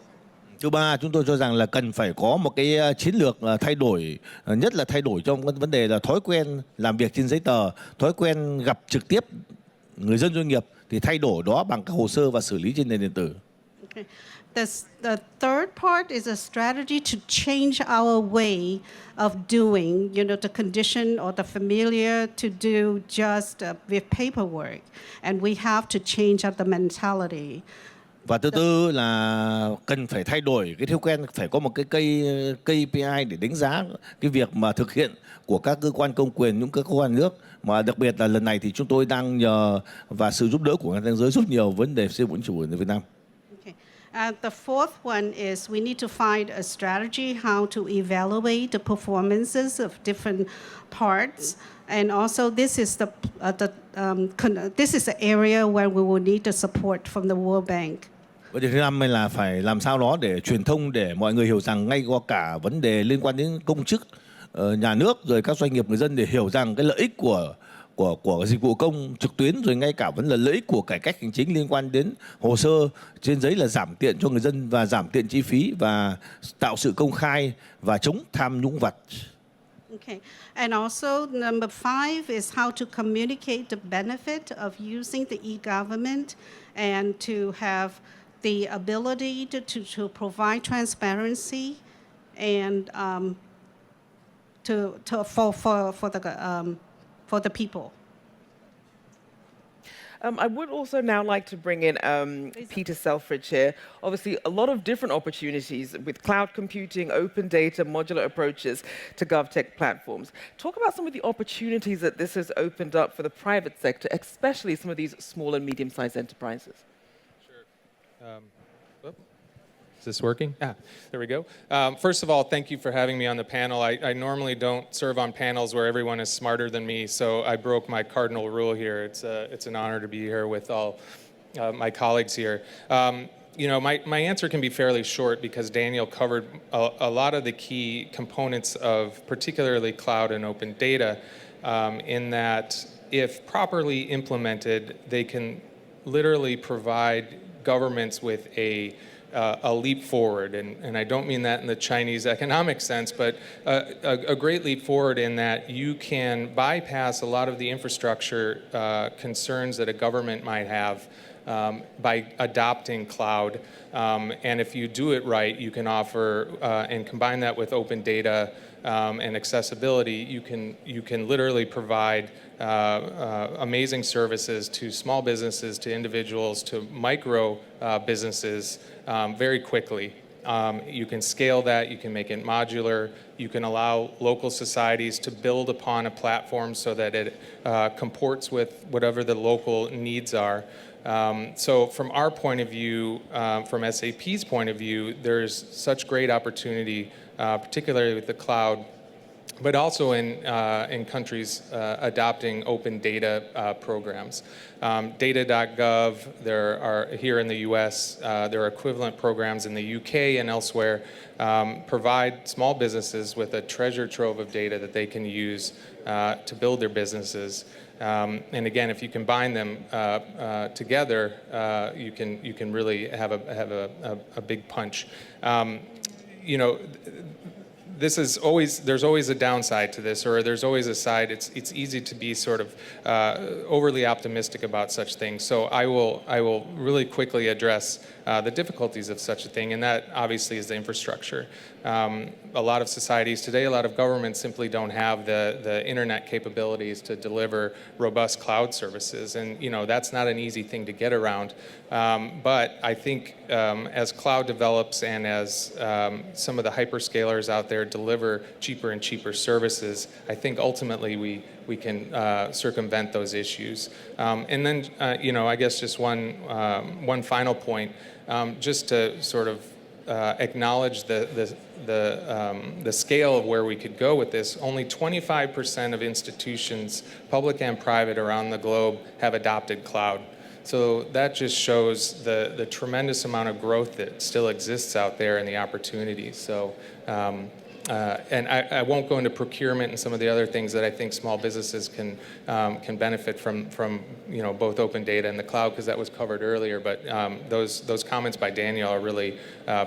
Thứ ba, chúng tôi cho rằng là cần phải có một cái chiến lược thay đổi, nhất là thay đổi trong vấn đề là thói quen làm việc trên giấy tờ, thói quen gặp trực tiếp người dân doanh nghiệp thì thay đổi đó bằng các hồ sơ và xử lý trên nền điện tử. Okay. The third part is a strategy to change our way of doing, the condition or the familiar to do just with paperwork. And we have to change up the mentality. Và thứ tư là cần phải thay đổi cái thói quen, phải có một cái KPI để đánh giá cái việc mà thực hiện của các cơ quan công quyền, những cơ quan nước. Mà đặc biệt là lần này thì chúng tôi đang nhờ và sự giúp đỡ của ngân hàng thế giới rất nhiều vấn đề xây dựng chính phủ ở Việt Nam. The fourth one is we need to find a strategy how to evaluate the performances of different parts, and also this is this is the area where we will need the support from the World Bank. Vấn đề thứ năm là phải làm sao đó để truyền thông để mọi người hiểu rằng ngay qua cả vấn đề liên quan đến công chức, nhà nước rồi các doanh nghiệp người dân để hiểu rằng cái lợi ích của dịch vụ công trực tuyến rồi ngay cả vấn đề lợi ích của cải cách hành chính liên quan đến hồ sơ trên giấy là giảm tiện cho người dân và giảm tiện chi phí và tạo sự công khai và chống tham nhũng vặt. Okay. And also number 5 is how to communicate the benefit of using the e-government and to have the ability to provide transparency and for the people. I would also now like to bring in Peter Selfridge here. Obviously, a lot of different opportunities with cloud computing, open data, modular approaches to GovTech platforms. Talk about some of the opportunities that this has opened up for the private sector, especially some of these small and medium-sized enterprises. Sure. Is this working? There we go. First of all, thank you for having me on the panel. I normally don't serve on panels where everyone is smarter than me, so I broke my cardinal rule here. It's an honor to be here with all my colleagues here. My answer can be fairly short because Daniel covered a lot of the key components of particularly cloud and open data in that if properly implemented, they can literally provide governments with a leap forward, and I don't mean that in the Chinese economic sense, but a great leap forward in that you can bypass a lot of the infrastructure concerns that a government might have by adopting cloud. And if you do it right, you can offer and combine that with open data and accessibility. You can literally provide amazing services to small businesses, to individuals, to micro businesses very quickly. You can scale that, you can make it modular, you can allow local societies to build upon a platform so that it comports with whatever the local needs are. So from our point of view, from SAP's point of view, there's such great opportunity, particularly with the cloud, but also in countries adopting open data programs. Data.gov, there are, here in the US, there are equivalent programs in the UK and elsewhere, provide small businesses with a treasure trove of data that they can use to build their businesses. And again, if you combine them together, you can really have a big punch. You know, there's always a downside to this, or there's always a side. It's easy to be sort of overly optimistic about such things. So I will really quickly address the difficulties of such a thing, and that obviously is the infrastructure. A lot of societies today, a lot of governments simply don't have the internet capabilities to deliver robust cloud services, and you know that's not an easy thing to get around. But I think as cloud develops and as some of the hyperscalers out there deliver cheaper and cheaper services, I think ultimately we can circumvent those issues. And then you know, I guess just one final point, just to sort of acknowledge the scale of where we could go with this. Only 25% of institutions, public and private around the globe, have adopted cloud. So that just shows the tremendous amount of growth that still exists out there and the opportunities. So, and I won't go into procurement and some of the other things that I think small businesses can benefit from you know, both open data and the cloud, because that was covered earlier. But those comments by Daniel are really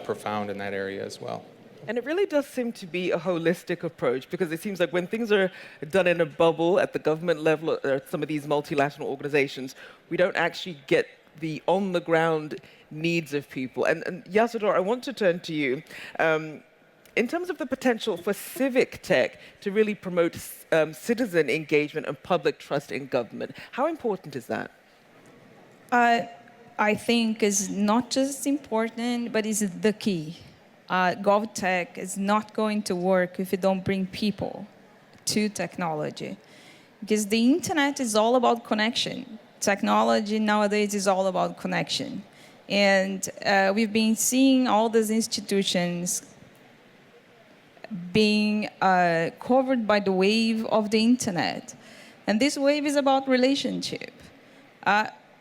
profound in that area as well. And it really does seem to be a holistic approach, because it seems like when things are done in a bubble at the government level or at some of these multilateral organizations, we don't actually get the on-the-ground needs of people. And Yasador, I want to turn to you. In terms of the potential for civic tech to really promote citizen engagement and public trust in government, how important is that? I think is not just important, but is the key. GovTech is not going to work if you don't bring people to technology. Because the internet is all about connection. Technology nowadays is all about connection. And we've been seeing all these institutions being covered by the wave of the internet. And this wave is about relationship.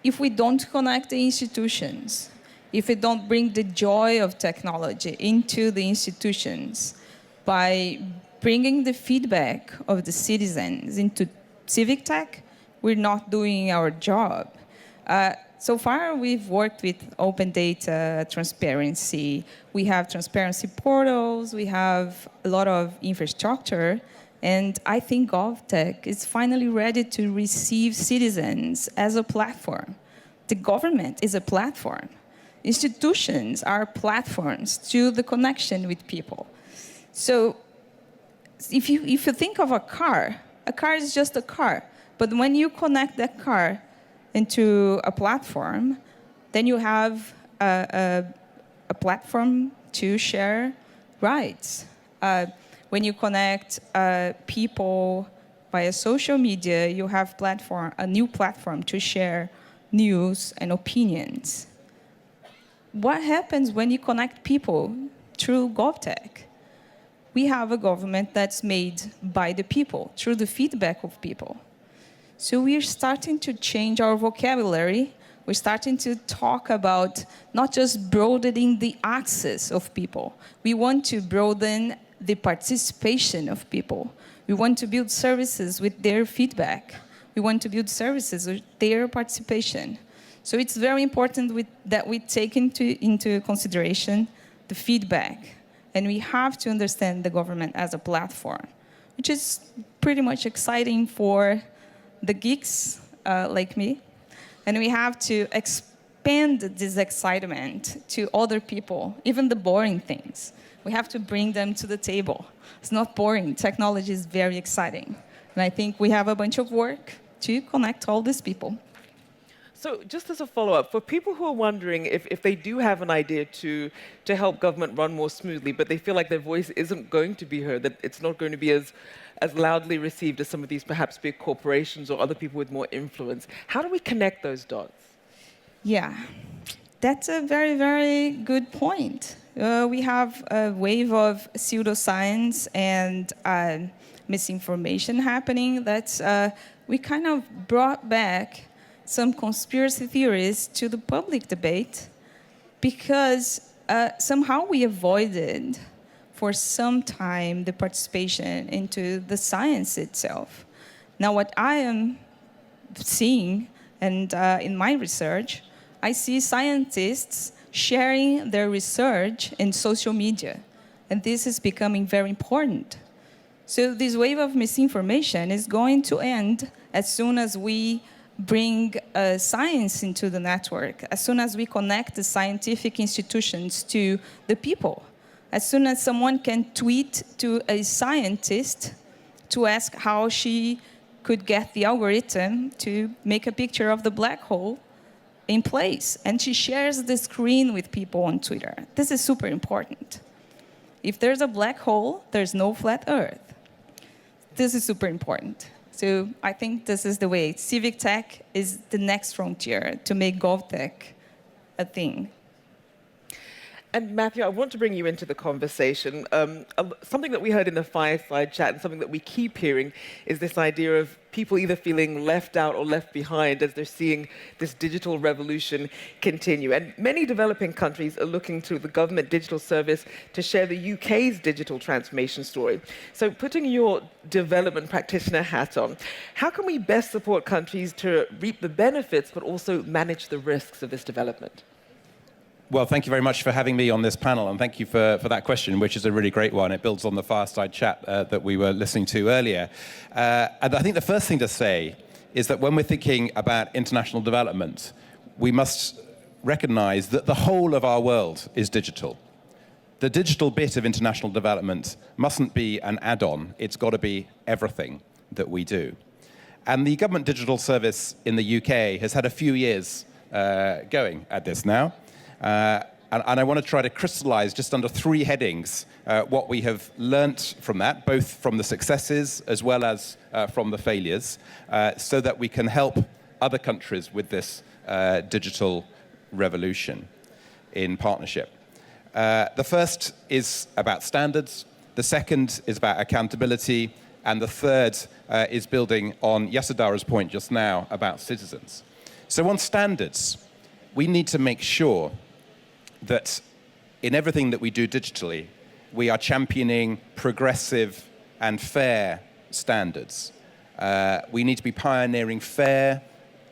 If we don't connect the institutions, if we don't bring the joy of technology into the institutions by bringing the feedback of the citizens into civic tech, we're not doing our job. So far, we've worked with open data, transparency. We have transparency portals. We have a lot of infrastructure. And I think GovTech is finally ready to receive citizens as a platform. The government is a platform. Institutions are platforms to the connection with people. So if you think of a car is just a car. But when you connect that car into a platform, then you have a platform to share rights. When you connect people via social media, you have a new platform to share news and opinions. What happens when you connect people through GovTech? We have a government that's made by the people, through the feedback of people. So we're starting to change our vocabulary. We're starting to talk about not just broadening the access of people. We want to broaden the participation of people. We want to build services with their feedback. We want to build services with their participation. So it's very important that we take into consideration the feedback. And we have to understand the government as a platform, which is pretty much exciting for the geeks like me. And we have to expand this excitement to other people, even the boring things. We have to bring them to the table. It's not boring. Technology is very exciting. And I think we have a bunch of work to connect all these people. So just as a follow-up, for people who are wondering if they do have an idea to help government run more smoothly, but they feel like their voice isn't going to be heard, that it's not going to be as loudly received as some of these perhaps big corporations or other people with more influence, how do we connect those dots? Yeah, that's a very, very good point. we have a wave of pseudoscience and misinformation happening that's we kind of brought back some conspiracy theories to the public debate because somehow we avoided for some time the participation into the science itself. Now what I am seeing, and in my research, I see scientists sharing their research in social media, and this is becoming very important. So this wave of misinformation is going to end as soon as we bring science into the network, as soon as we connect the scientific institutions to the people, as soon as someone can tweet to a scientist to ask how she could get the algorithm to make a picture of the black hole in place. And she shares the screen with people on Twitter. This is super important. If there's a black hole, there's no flat Earth. This is super important. So I think this is the way. Civic tech is the next frontier to make GovTech a thing. And Matthew, I want to bring you into the conversation. Something that we heard in the fireside chat and something that we keep hearing is this idea of people either feeling left out or left behind as they're seeing this digital revolution continue. And many developing countries are looking to the government digital service to share the UK's digital transformation story. So putting your development practitioner hat on, how can we best support countries to reap the benefits but also manage the risks of this development? Well, thank you very much for having me on this panel, and thank you for that question, which is a really great one. It builds on the fireside chat that we were listening to earlier. And I think the first thing to say is that when we're thinking about international development, we must recognize that the whole of our world is digital. The digital bit of international development mustn't be an add-on. It's got to be everything that we do. And the government digital service in the UK has had a few years going at this now. And I want to try to crystallize just under 3 headings what we have learnt from that, both from the successes as well as from the failures, so that we can help other countries with this digital revolution in partnership. The first is about standards, the second is about accountability, and the third is building on Yasadara's point just now about citizens. So on standards, we need to make sure that in everything that we do digitally, we are championing progressive and fair standards. We need to be pioneering fair,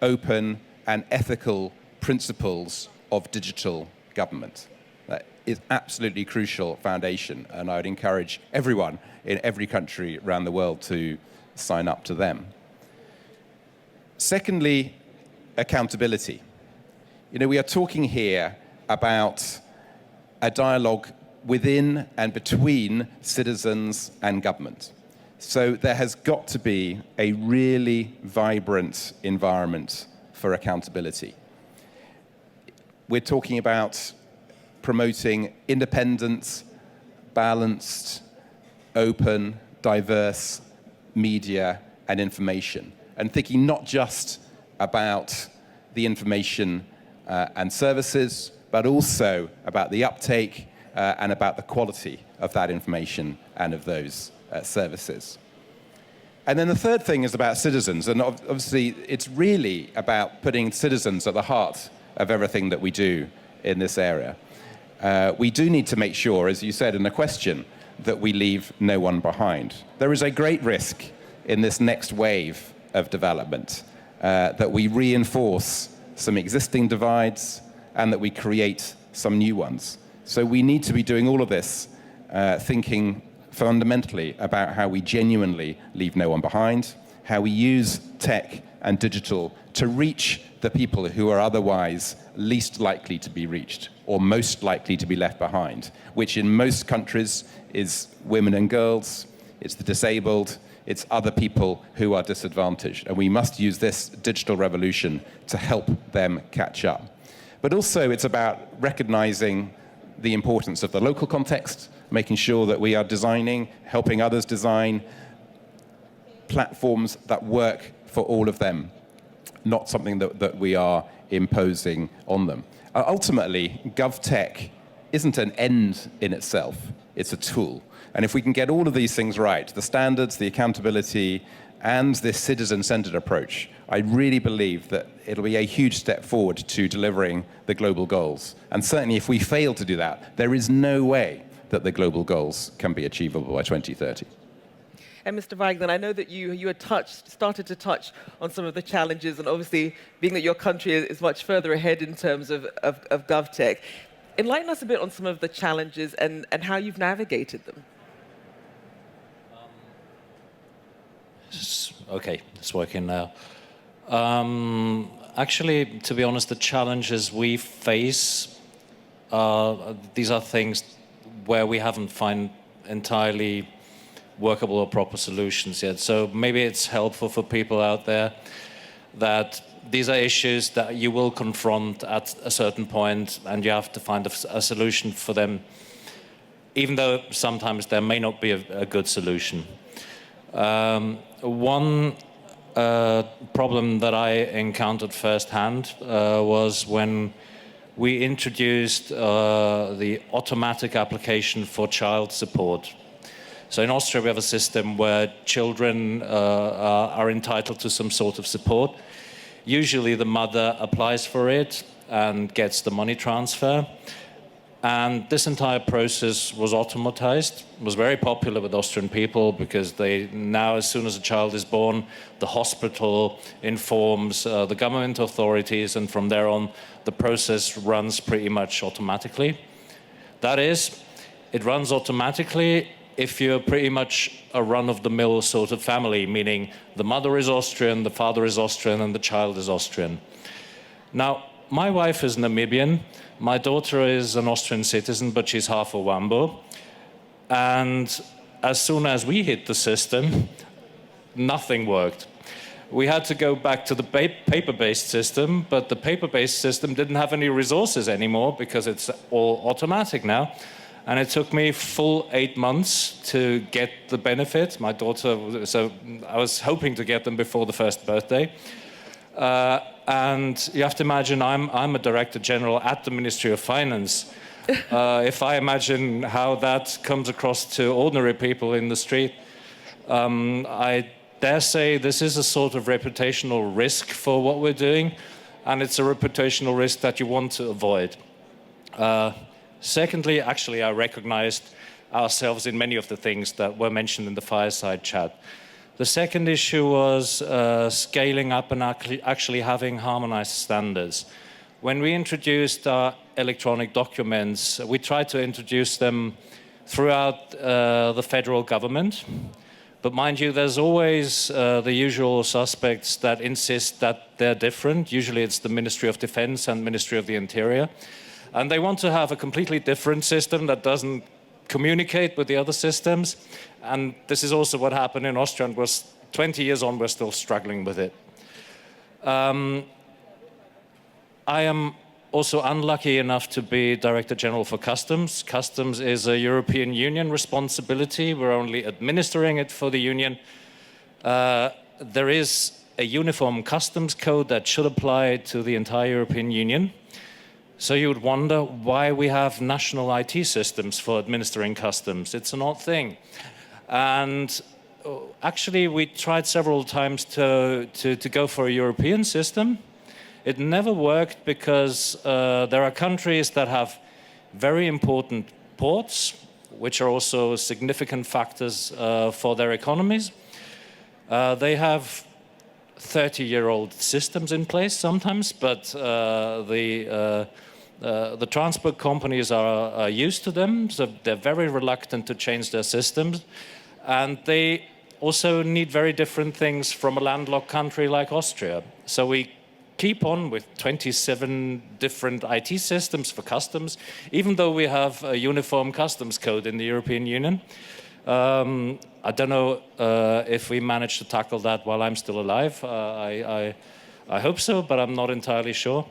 open, and ethical principles of digital government. That is absolutely crucial foundation, and I would encourage everyone in every country around the world to sign up to them. Secondly, accountability. You know, we are talking here about a dialogue within and between citizens and government. So there has got to be a really vibrant environment for accountability. We're talking about promoting independent, balanced, open, diverse media and information, and thinking not just about the information and services, but also about the uptake and about the quality of that information and of those services. And then the third thing is about citizens, and obviously it's really about putting citizens at the heart of everything that we do in this area. We do need to make sure, as you said in the question, that we leave no one behind. There is a great risk in this next wave of development that we reinforce some existing divides and that we create some new ones. So we need to be doing all of this, thinking fundamentally about how we genuinely leave no one behind, how we use tech and digital to reach the people who are otherwise least likely to be reached or most likely to be left behind, which in most countries is women and girls, it's the disabled, it's other people who are disadvantaged. And we must use this digital revolution to help them catch up. But also it's about recognizing the importance of the local context, making sure that we are designing, helping others design platforms that work for all of them, not something that we are imposing on them. Ultimately, GovTech isn't an end in itself, it's a tool. And if we can get all of these things right, the standards, the accountability, and this citizen-centered approach, I really believe that it'll be a huge step forward to delivering the global goals. And certainly if we fail to do that, there is no way that the global goals can be achievable by 2030. And Mr. Wagner, I know that you had started to touch on some of the challenges, and obviously, being that your country is much further ahead in terms of GovTech, enlighten us a bit on some of the challenges and how you've navigated them. Okay, it's working now. Actually, to be honest, the challenges we face, these are things where we haven't found entirely workable or proper solutions yet. So maybe it's helpful for people out there that these are issues that you will confront at a certain point, and you have to find a solution for them, even though sometimes there may not be a good solution. One problem that I encountered firsthand was when we introduced the automatic application for child support. So in Austria, we have a system where children are entitled to some sort of support. Usually the mother applies for it and gets the money transfer. And this entire process was automatized. It was very popular with Austrian people because they now, as soon as a child is born, the hospital informs the government authorities, and from there on, the process runs pretty much automatically. That is, it runs automatically if you're pretty much a run-of-the-mill sort of family, meaning the mother is Austrian, the father is Austrian, and the child is Austrian. Now, my wife is Namibian. My daughter is an Austrian citizen, but she's half a Wambo. And as soon as we hit the system, nothing worked. We had to go back to the paper-based system, but the paper-based system didn't have any resources anymore because it's all automatic now. And it took me full 8 months to get the benefit. My daughter, so I was hoping to get them before the first birthday. And you have to imagine I'm a director general at the Ministry of Finance. If I imagine how that comes across to ordinary people in the street, I dare say this is a sort of reputational risk for what we're doing, and it's a reputational risk that you want to avoid. Secondly, actually, I recognized ourselves in many of the things that were mentioned in the fireside chat. The second issue was scaling up and actually having harmonized standards. When we introduced our electronic documents, we tried to introduce them throughout the federal government. But mind you, there's always the usual suspects that insist that they're different. Usually it's the Ministry of Defense and Ministry of the Interior. And they want to have a completely different system that doesn't communicate with the other systems. And this is also what happened in Austria, and 20 years on, we're still struggling with it. I am also unlucky enough to be Director General for Customs. Customs is a European Union responsibility. We're only administering it for the Union. There is a uniform customs code that should apply to the entire European Union. So you would wonder why we have national IT systems for administering customs. It's an odd thing. And actually, we tried several times to go for a European system. It never worked because there are countries that have very important ports, which are also significant factors for their economies. They have 30-year-old systems in place sometimes, but the transport companies are used to them, so they're very reluctant to change their systems. And they also need very different things from a landlocked country like Austria. So we keep on with 27 different IT systems for customs, even though we have a uniform customs code in the European Union. I don't know if we manage to tackle that while I'm still alive. I hope so, but I'm not entirely sure.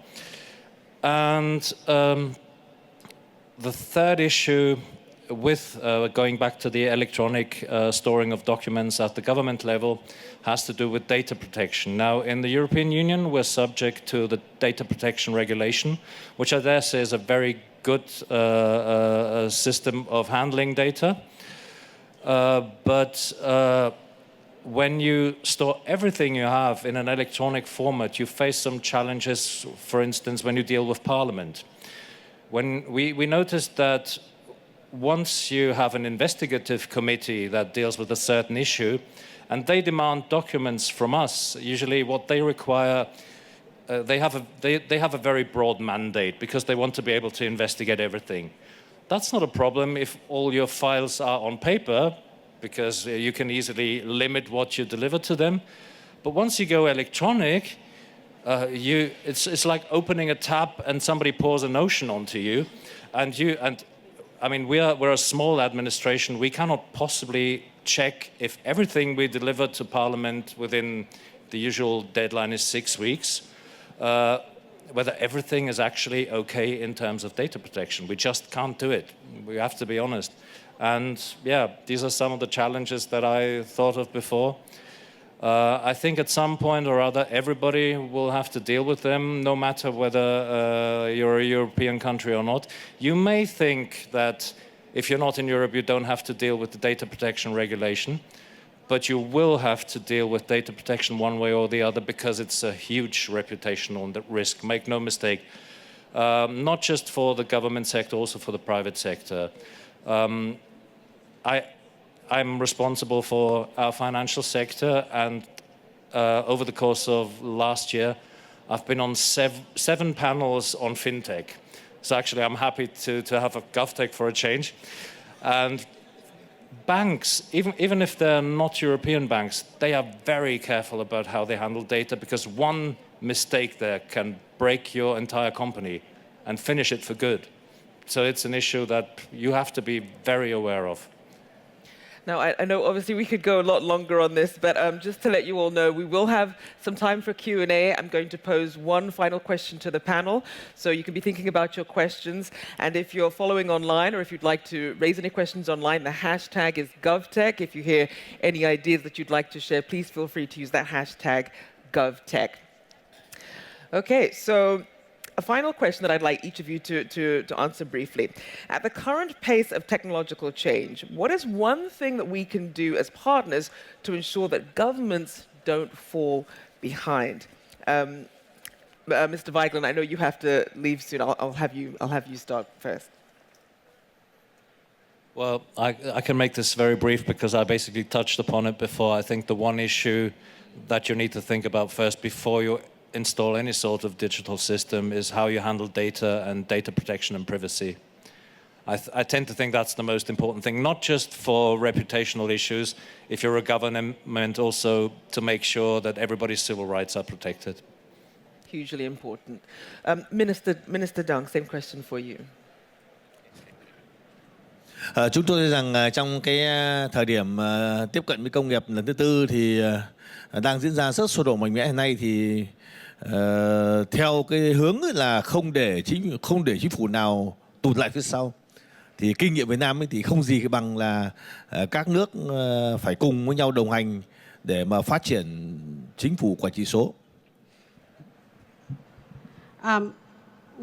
And the third issue with going back to the electronic storing of documents at the government level has to do with data protection. Now, in the European Union, we're subject to the data protection regulation, which I dare say is a very good system of handling data. But when you store everything you have in an electronic format, you face some challenges, for instance, when you deal with Parliament. When we noticed that once you have an investigative committee that deals with a certain issue, and they demand documents from us, usually what they require, they have a very broad mandate because they want to be able to investigate everything. That's not a problem if all your files are on paper, because you can easily limit what you deliver to them. But once you go electronic, it's like opening a tap and somebody pours an ocean onto you, and I mean, we're a small administration. We cannot possibly check if everything we deliver to Parliament within the usual deadline is 6 weeks, whether everything is actually okay in terms of data protection. We just can't do it. We have to be honest. And yeah, these are some of the challenges that I thought of before. I think at some point or other, everybody will have to deal with them, no matter whether you're a European country or not. You may think that if you're not in Europe, you don't have to deal with the data protection regulation, but you will have to deal with data protection one way or the other because it's a huge reputational risk. Make no mistake, not just for the government sector, also for the private sector. I'm responsible for our financial sector, and over the course of last year, I've been on seven panels on fintech. So actually, I'm happy to have a GovTech for a change. And banks, even if they're not European banks, they are very careful about how they handle data, because one mistake there can break your entire company and finish it for good. So it's an issue that you have to be very aware of. Now, I know obviously we could go a lot longer on this, but just to let you all know, we will have some time for Q&A. I'm going to pose one final question to the panel, so you can be thinking about your questions. And if you're following online, or if you'd like to raise any questions online, the hashtag is GovTech. If you hear any ideas that you'd like to share, please feel free to use that hashtag GovTech. Okay, so a final question that I'd like each of you to answer briefly. At the current pace of technological change, what is one thing that we can do as partners to ensure that governments don't fall behind? Mr. Weigland, I know you have to leave soon. I'll have you start first. Well, I can make this very brief because I basically touched upon it before. I think the one issue that you need to think about first before you install any sort of digital system is how you handle data and data protection and privacy. I tend to think that's the most important thing, not just for reputational issues, if you're a government, also to make sure that everybody's civil rights are protected. Hugely important. Minister Dung, same question for you. Chúng tôi thấy rằng trong cái thời điểm tiếp cận với công nghiệp lần thứ tư thì đang diễn ra rất sôi động mạnh mẽ hiện nay, thì theo cái hướng là không để chính phủ nào tụt lại phía sau. Thì kinh nghiệm Việt Nam ấy thì không gì bằng là các nước phải cùng với nhau đồng hành để mà phát triển chính phủ quản trị số.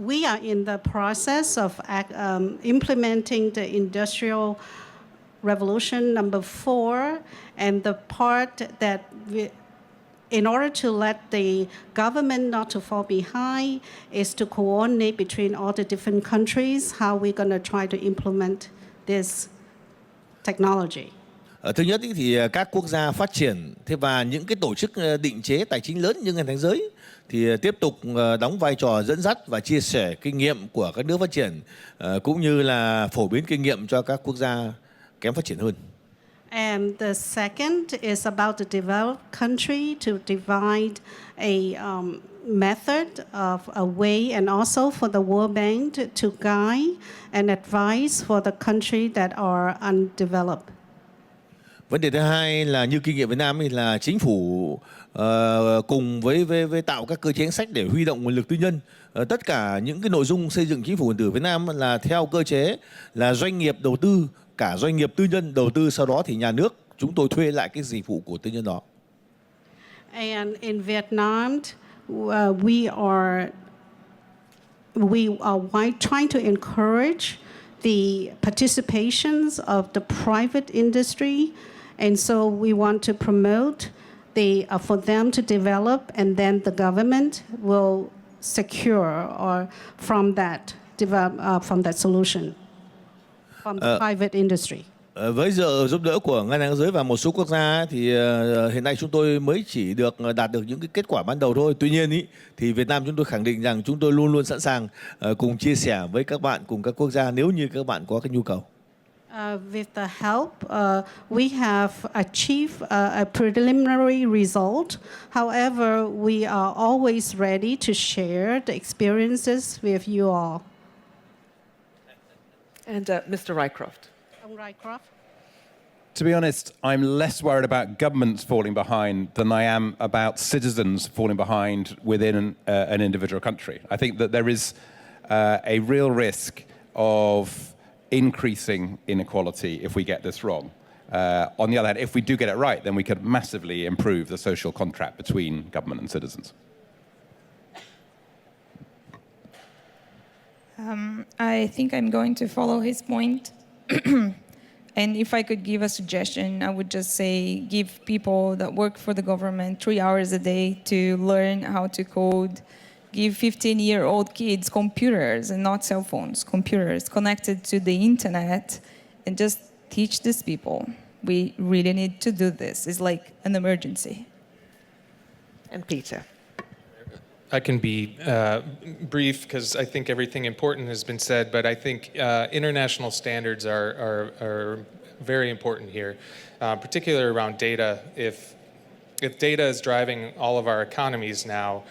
We are in the process of implementing the Industrial Revolution number 4, and the part that in order to let the government not to fall behind is to coordinate between all the different countries how we're going to try to implement this technology. Thứ nhất thì các quốc gia phát triển và những cái tổ chức định chế tài chính lớn như Ngân hàng Thế giới thì tiếp tục đóng vai trò dẫn dắt và chia sẻ kinh nghiệm của các nước phát triển, cũng như là phổ biến kinh nghiệm cho các quốc gia kém phát triển hơn. And the second is about the developed country to divide a method of a way, and also for the World Bank to guide and advise for the country that are undeveloped. Vấn đề thứ hai là như kinh nghiệm Việt Nam thì là chính phủ cùng với tạo các cơ chế chính sách để huy động nguồn lực tư nhân. Tất cả những cái nội dung xây dựng chính phủ điện tử Việt Nam là theo cơ chế là doanh nghiệp đầu tư, cả doanh nghiệp tư nhân đầu tư, sau đó thì nhà nước chúng tôi thuê lại cái dịch vụ của tư nhân đó. And in Vietnam, we are we are trying to encourage the participations of the private industry, and so we want to promote for them to develop, and then the government will secure or from that solution from the private industry. Với sự giúp đỡ của Ngân hàng Thế giới và một số quốc gia thì hiện nay chúng tôi mới chỉ đạt được những cái kết quả ban đầu thôi. Tuy nhiên thì Việt Nam chúng tôi khẳng định rằng chúng tôi luôn luôn sẵn sàng cùng chia sẻ với các bạn, cùng các quốc gia nếu như các bạn có cái nhu cầu. With the help, we have achieved a preliminary result. However, we are always ready to share the experiences with you all. And Mr. Rycroft. To be honest, I'm less worried about governments falling behind than I am about citizens falling behind within an individual country. I think that there is a real risk of increasing inequality if we get this wrong. On the other hand, if we do get it right, then we could massively improve the social contract between government and citizens. I think I'm going to follow his point. And if I could give a suggestion, I would just say give people that work for the government 3 hours a day to learn how to code. Give 15-year-old kids computers and not cell phones, computers connected to the internet, and just teach these people. We really need to do this. It's like an emergency. And Peter. I can be brief because I think everything important has been said, but I think international standards are very important here, particularly around data. If data is driving all of our economies now,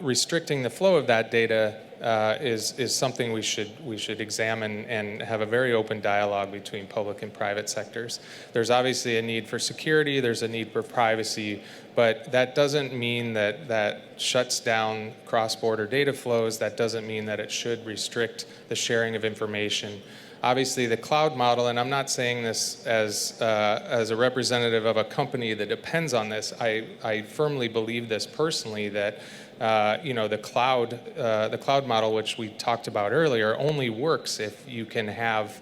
restricting the flow of that data is something we should examine and have a very open dialogue between public and private sectors. There's obviously a need for security, there's a need for privacy, but that doesn't mean that shuts down cross-border data flows. That doesn't mean that it should restrict the sharing of information. Obviously, the cloud model, and I'm not saying this as a representative of a company that depends on this. I firmly believe this personally, that the cloud model, which we talked about earlier, only works if you can have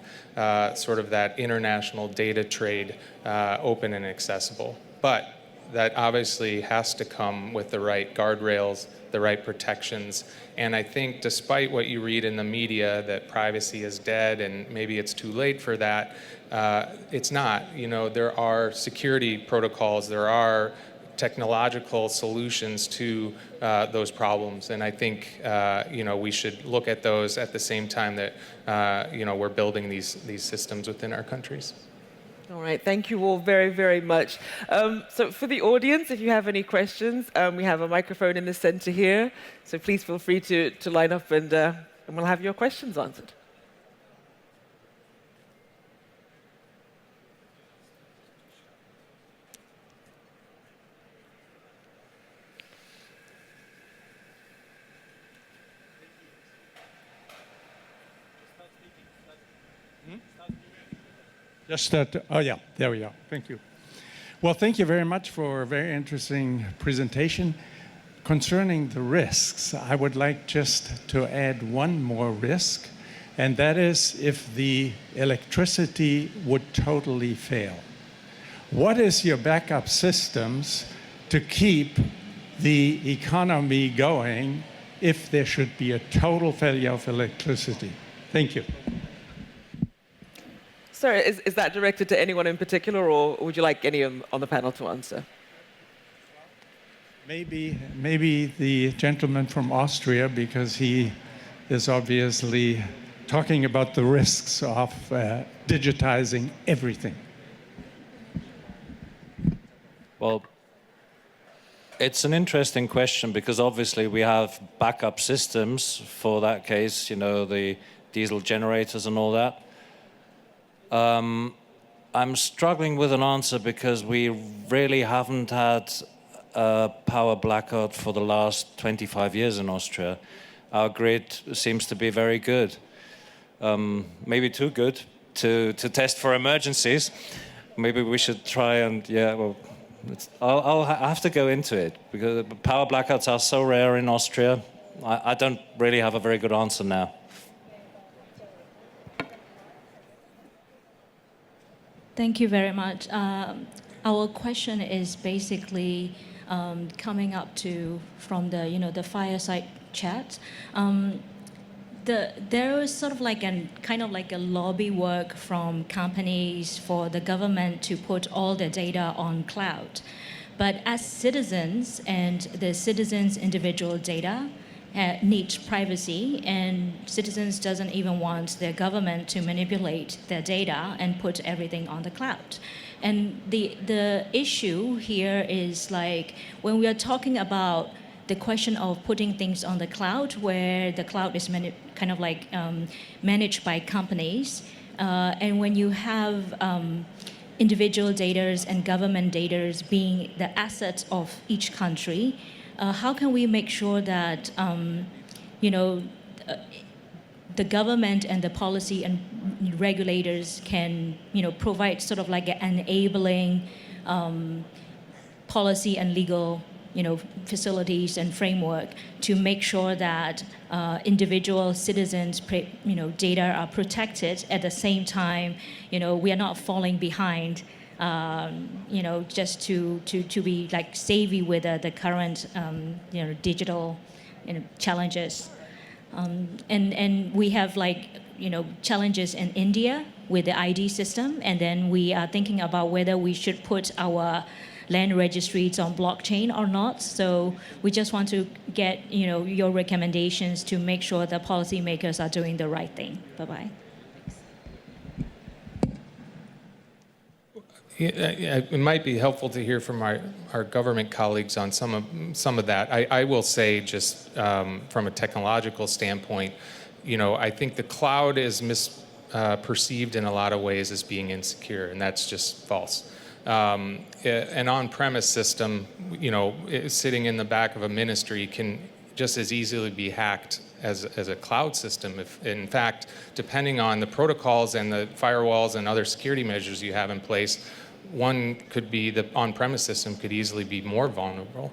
sort of that international data trade open and accessible. But that obviously has to come with the right guardrails, the right protections. And I think despite what you read in the media that privacy is dead and maybe it's too late for that, it's not. There are security protocols, there are technological solutions to those problems. And I think we should look at those at the same time that we're building these systems within our countries. All right, thank you all very, very much. So for the audience, if you have any questions, we have a microphone in the center here. So please feel free to line up and we'll have your questions answered. Just that, oh yeah, there we go. Thank you. Well, thank you very much for a very interesting presentation. Concerning the risks, I would like just to add one more risk, and that is if the electricity would totally fail. What is your backup systems to keep the economy going if there should be a total failure of electricity? Thank you. Sorry, is that directed to anyone in particular, or would you like any on the panel to answer? Maybe the gentleman from Austria, because he is obviously talking about the risks of digitizing everything. Well, it's an interesting question because obviously we have backup systems for that case, the diesel generators and all that. I'm struggling with an answer because we really haven't had a power blackout for the last 25 years in Austria. Our grid seems to be very good, maybe too good to test for emergencies. Maybe we should try and, I'll have to go into it because power blackouts are so rare in Austria. I don't really have a very good answer now. Thank you very much. Our question is basically coming up from the fireside chat. There is sort of like a lobby work from companies for the government to put all the data on cloud. But as citizens and the citizens' individual data need privacy, and citizens doesn't even want their government to manipulate their data and put everything on the cloud. And the issue here is like when we are talking about the question of putting things on the cloud, where the cloud is managed by companies, and when you have individual data and government data being the assets of each country, how can we make sure that the government and the policy and regulators can provide sort of like an enabling policy and legal facilities and framework to make sure that individual citizens data are protected at the same time we are not falling behind just to be like savvy with the current digital challenges. And we have challenges in India with the ID system, and then we are thinking about whether we should put our land registries on blockchain or not. So we just want to get your recommendations to make sure the policymakers are doing the right thing. Bye-bye. It might be helpful to hear from our government colleagues on some of that. I will say just from a technological standpoint, I think the cloud is perceived in a lot of ways as being insecure, and that's just false. An on-premise system, sitting in the back of a ministry can just as easily be hacked as a cloud system. If, in fact, depending on the protocols and the firewalls and other security measures you have in place, one could be the on-premise system could easily be more vulnerable.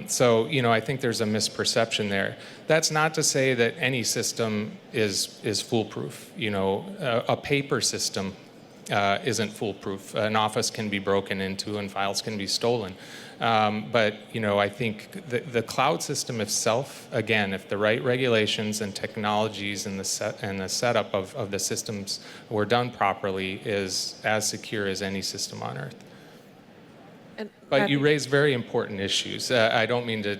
So, I think there's a misperception there. That's not to say that any system is foolproof. A paper system isn't foolproof. An office can be broken into and files can be stolen. But I think the cloud system itself, again, if the right regulations and technologies and the setup of the systems were done properly, is as secure as any system on Earth. But you raise very important issues. I don't mean to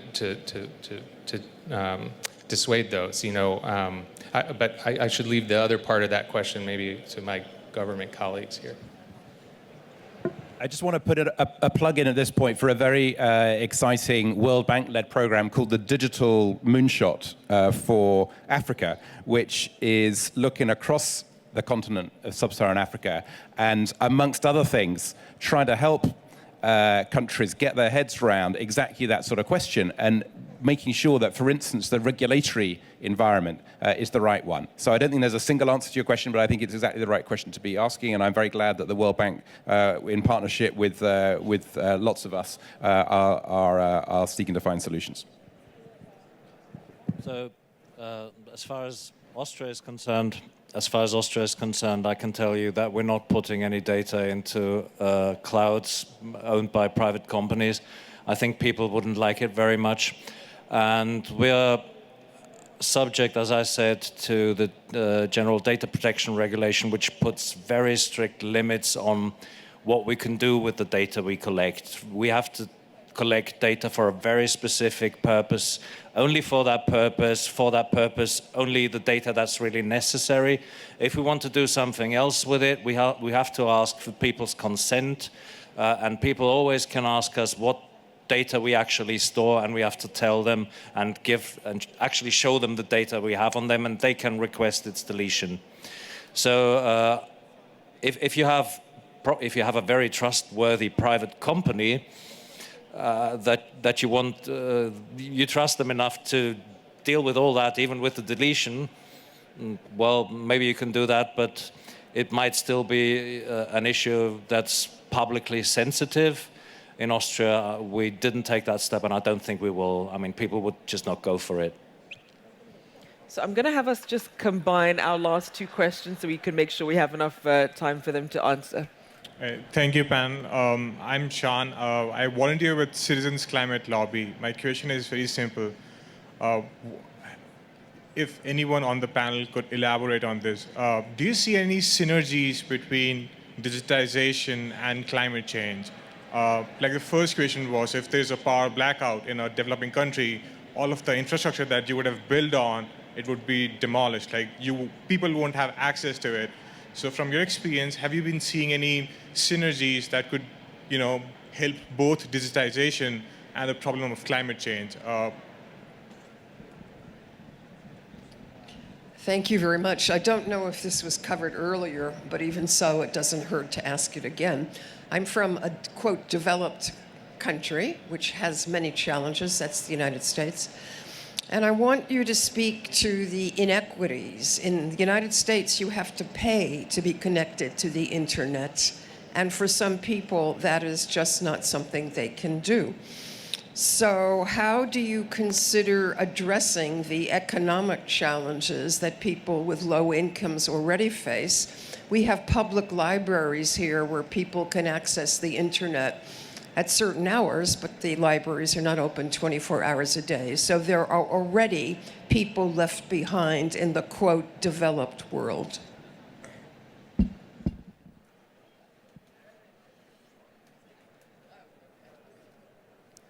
dissuade those. But I should leave the other part of that question maybe to my government colleagues here. I just want to put a plug in at this point for a very exciting World Bank-led program called the Digital Moonshot for Africa, which is looking across the continent of sub-Saharan Africa and, amongst other things, trying to help countries get their heads around exactly that sort of question and making sure that, for instance, the regulatory environment is the right one. So I don't think there's a single answer to your question, but I think it's exactly the right question to be asking, and I'm very glad that the World Bank, in partnership with lots of us, are seeking to find solutions. So, as far as Austria is concerned, I can tell you that we're not putting any data into clouds owned by private companies. I think people wouldn't like it very much. And we're subject, as I said, to the General Data Protection Regulation, which puts very strict limits on what we can do with the data we collect. We have to collect data for a very specific purpose, only for that purpose, only the data that's really necessary. If we want to do something else with it, we have to ask for people's consent, and people always can ask us what data we actually store, and we have to tell them and actually show them the data we have on them, and they can request its deletion. So if you have a very trustworthy private company that you want, you trust them enough to deal with all that, even with the deletion, well, maybe you can do that, but it might still be an issue that's publicly sensitive. In Austria, we didn't take that step, and I don't think we will. I mean, people would just not go for it. So I'm going to have us just combine our last two questions so we can make sure we have enough time for them to answer. Thank you, Pan. I'm Sean. I volunteer with Citizens Climate Lobby. My question is very simple. If anyone on the panel could elaborate on this, do you see any synergies between digitization and climate change? Like the first question was, if there's a power blackout in a developing country, all of the infrastructure that you would have built on, it would be demolished. Like people won't have access to it. So from your experience, have you been seeing any synergies that could, help both digitization and the problem of climate change? Thank you very much. I don't know if this was covered earlier, but even so, it doesn't hurt to ask it again. I'm from a, quote, developed country, which has many challenges. That's the United States. And I want you to speak to the inequities. In the United States, you have to pay to be connected to the internet. And for some people, that is just not something they can do. So how do you consider addressing the economic challenges that people with low incomes already face? We have public libraries here where people can access the internet at certain hours, but the libraries are not open 24 hours a day. So there are already people left behind in the, quote, developed world.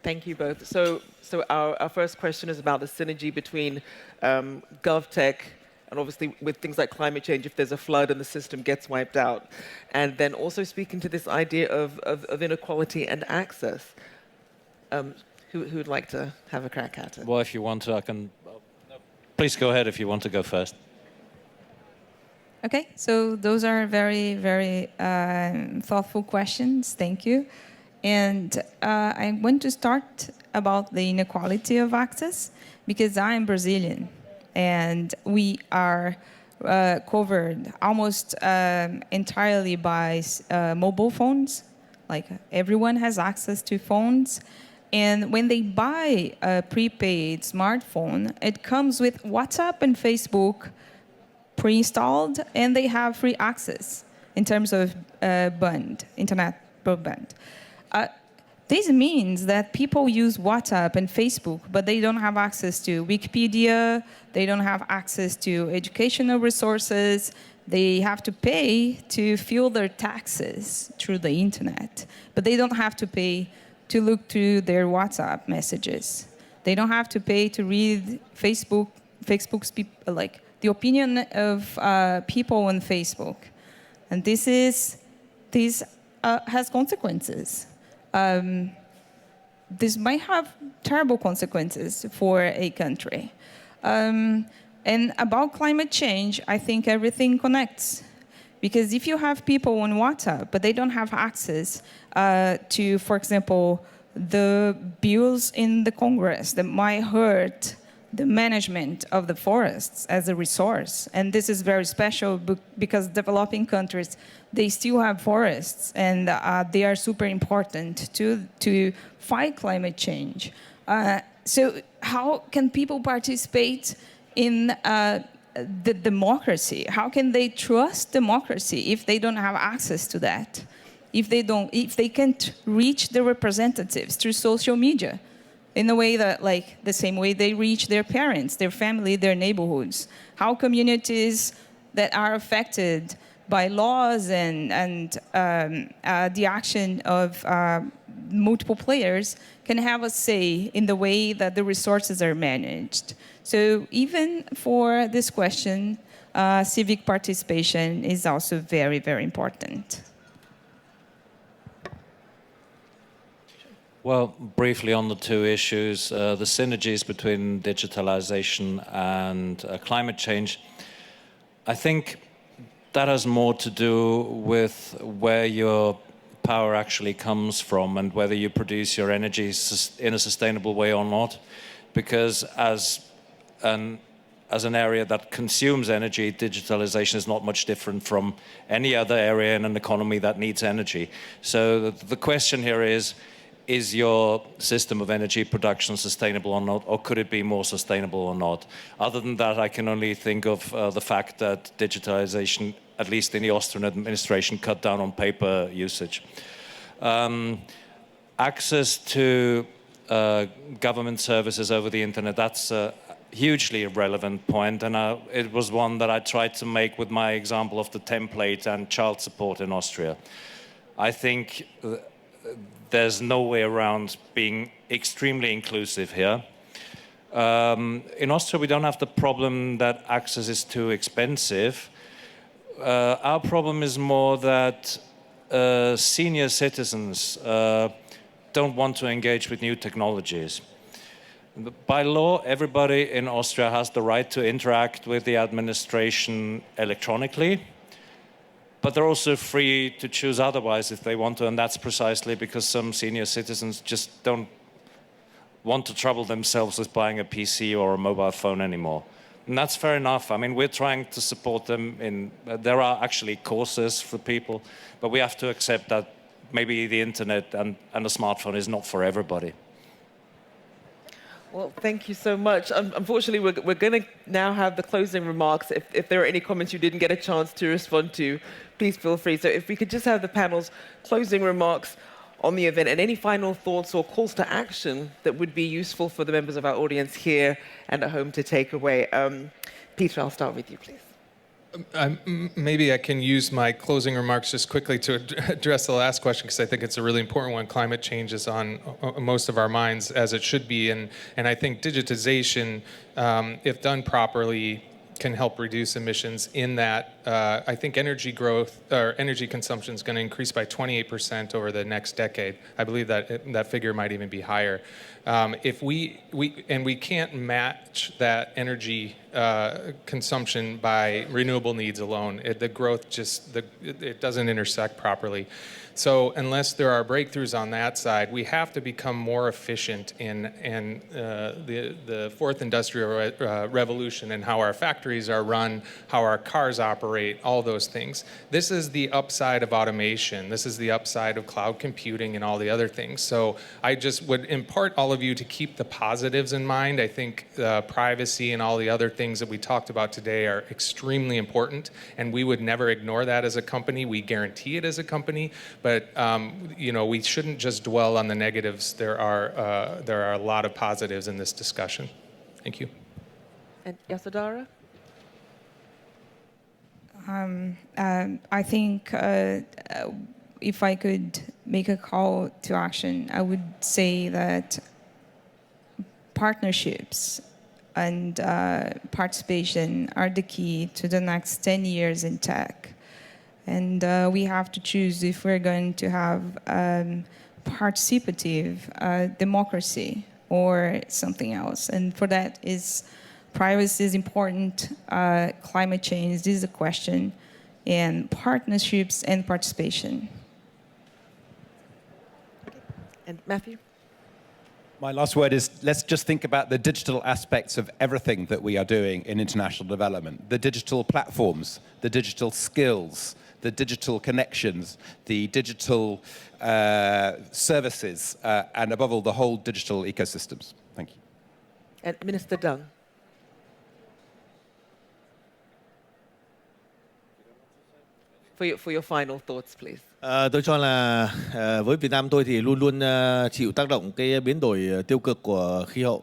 Thank you both. So our first question is about the synergy between GovTech and obviously with things like climate change, if there's a flood and the system gets wiped out. And then also speaking to this idea of inequality and access. Who would like to have a crack at it? Well, if you want to, I can... Please go ahead if you want to go first. Okay, so those are very, very thoughtful questions. Thank you. And I want to start about the inequality of access because I'm Brazilian and we are covered almost entirely by mobile phones. Like everyone has access to phones. And when they buy a prepaid smartphone, it comes with WhatsApp and Facebook pre-installed, and they have free access in terms of internet broadband. This means that people use WhatsApp and Facebook, but they don't have access to Wikipedia, they don't have access to educational resources, they have to pay to fill their taxes through the internet, but they don't have to pay to look through their WhatsApp messages. They don't have to pay to read Facebook's like the opinion of people on Facebook. And this has consequences. This might have terrible consequences for a country. And about climate change, I think everything connects. Because if you have people on WhatsApp, but they don't have access to, for example, the bills in the Congress that might hurt the management of the forests as a resource. And this is very special because developing countries, they still have forests and they are super important to fight climate change. So how can people participate in the democracy? How can they trust democracy if they don't have access to that? If they can't reach the representatives through social media? In a way that, like, the same way they reach their parents, their family, their neighborhoods. How communities that are affected by laws and the action of multiple players can have a say in the way that the resources are managed. So even for this question, civic participation is also very, very important. Well, briefly on the two issues, the synergies between digitalization and climate change, I think that has more to do with where your power actually comes from and whether you produce your energy in a sustainable way or not. Because as an area that consumes energy, digitalization is not much different from any other area in an economy that needs energy. So the question here is, is your system of energy production sustainable or not, or could it be more sustainable or not? Other than that, I can only think of the fact that digitalization, at least in the Austrian administration, cut down on paper usage. Access to government services over the internet, that's a hugely relevant point, and it was one that I tried to make with my example of the template and child support in Austria. I think there's no way around being extremely inclusive here. In Austria, we don't have the problem that access is too expensive. Our problem is more that senior citizens don't want to engage with new technologies. By law, everybody in Austria has the right to interact with the administration electronically, but they're also free to choose otherwise if they want to, and that's precisely because some senior citizens just don't want to trouble themselves with buying a PC or a mobile phone anymore. And that's fair enough. I mean, we're trying to support them in, there are actually courses for people, but we have to accept that maybe the internet and a smartphone is not for everybody. Well, thank you so much. Unfortunately, we're going to now have the closing remarks. If there are any comments you didn't get a chance to respond to, please feel free. So if we could just have the panel's closing remarks on the event and any final thoughts or calls to action that would be useful for the members of our audience here and at home to take away. Peter, I'll start with you, please. Maybe I can use my closing remarks just quickly to address the last question, because I think it's a really important one. Climate change is on most of our minds, as it should be, and I think digitization, if done properly, can help reduce emissions in that I think energy growth or energy consumption is going to increase by 28% over the next decade. I believe that that figure might even be higher. If we can't match that energy consumption by renewable needs alone. The growth just it doesn't intersect properly. So unless there are breakthroughs on that side, we have to become more efficient in the fourth industrial revolution and how our factories are run, how our cars operate, all those things. This is the upside of automation. This is the upside of cloud computing and all the other things. So I just would impart all of you to keep the positives in mind. I think privacy and all the other things that we talked about today are extremely important, and we would never ignore that as a company. We guarantee it as a company. But you know, we shouldn't just dwell on the negatives. There are a lot of positives in this discussion. Thank you. And Yasodhara? I think if I could make a call to action, I would say that partnerships and participation are the key to the next 10 years in tech. And we have to choose if we're going to have participative democracy or something else. And for that, privacy is important, climate change, this is a question, and partnerships and participation. And Matthew? My last word is, let's just think about the digital aspects of everything that we are doing in international development. The digital platforms, the digital skills, the digital connections, the digital services, and above all, the whole digital ecosystems. Thank you. And Minister Dung. For your final thoughts, please. Tôi cho là với Việt Nam tôi thì luôn luôn chịu tác động cái biến đổi tiêu cực của khí hậu.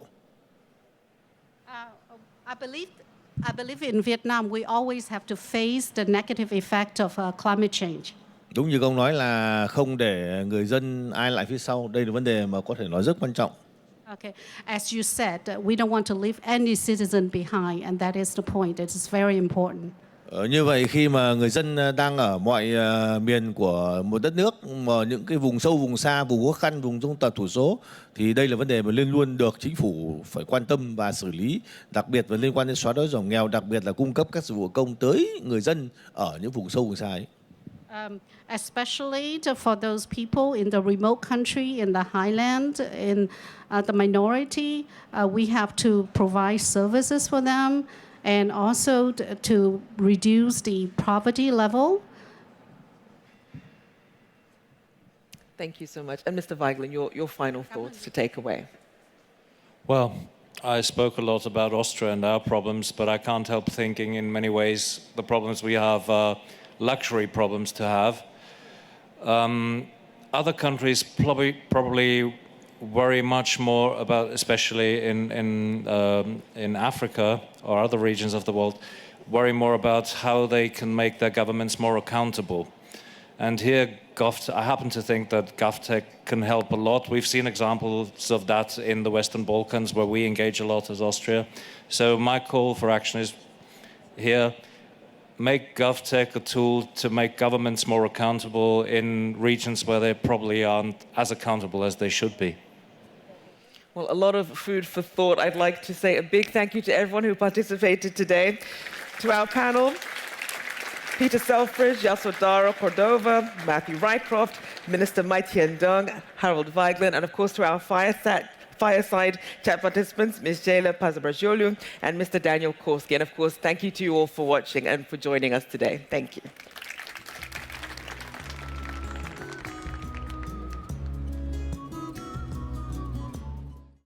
I believe in Vietnam we always have to face the negative effect of climate change. Đúng như ông nói là không để người dân ai lại phía sau. Đây là vấn đề mà có thể nói rất quan trọng. Okay, as you said, we don't want to leave any citizen behind, and that is the point. It is very important. Như vậy khi mà người dân đang ở mọi miền của một đất nước, mà những cái vùng sâu, vùng xa, vùng khó khăn, vùng dân tộc thiểu số, thì đây là vấn đề mà luôn luôn được chính phủ phải quan tâm và xử lý, đặc biệt là liên quan đến xóa đói giảm nghèo, đặc biệt là cung cấp các dịch vụ công tới người dân ở những vùng sâu, vùng xa ấy. Especially for those people in the remote country, in the highland, in the minority, we have to provide services for them. And also to reduce the poverty level. Thank you so much. And Mr. Weigland, your final thoughts to take away. Well, I spoke a lot about Austria and our problems, but I can't help thinking in many ways the problems we have are luxury problems to have. Other countries probably worry much more about, especially in Africa or other regions of the world, worry more about how they can make their governments more accountable. And here, I happen to think that GovTech can help a lot. We've seen examples of that in the Western Balkans, where we engage a lot as Austria. So my call for action is here, make GovTech a tool to make governments more accountable in regions where they probably aren't as accountable as they should be. Well, a lot of food for thought. I'd like to say a big thank you to everyone who participated today, to our panel, Peter Selfridge, Yasodhara Cordova, Matthew Rycroft, Minister Mai Tian-dong, Harold Weigland, and of course to our fireside chat participants, Ms. Jayla Pazabrajolu and Mr. Daniel Korski. And of course, thank you to you all for watching and for joining us today. Thank you.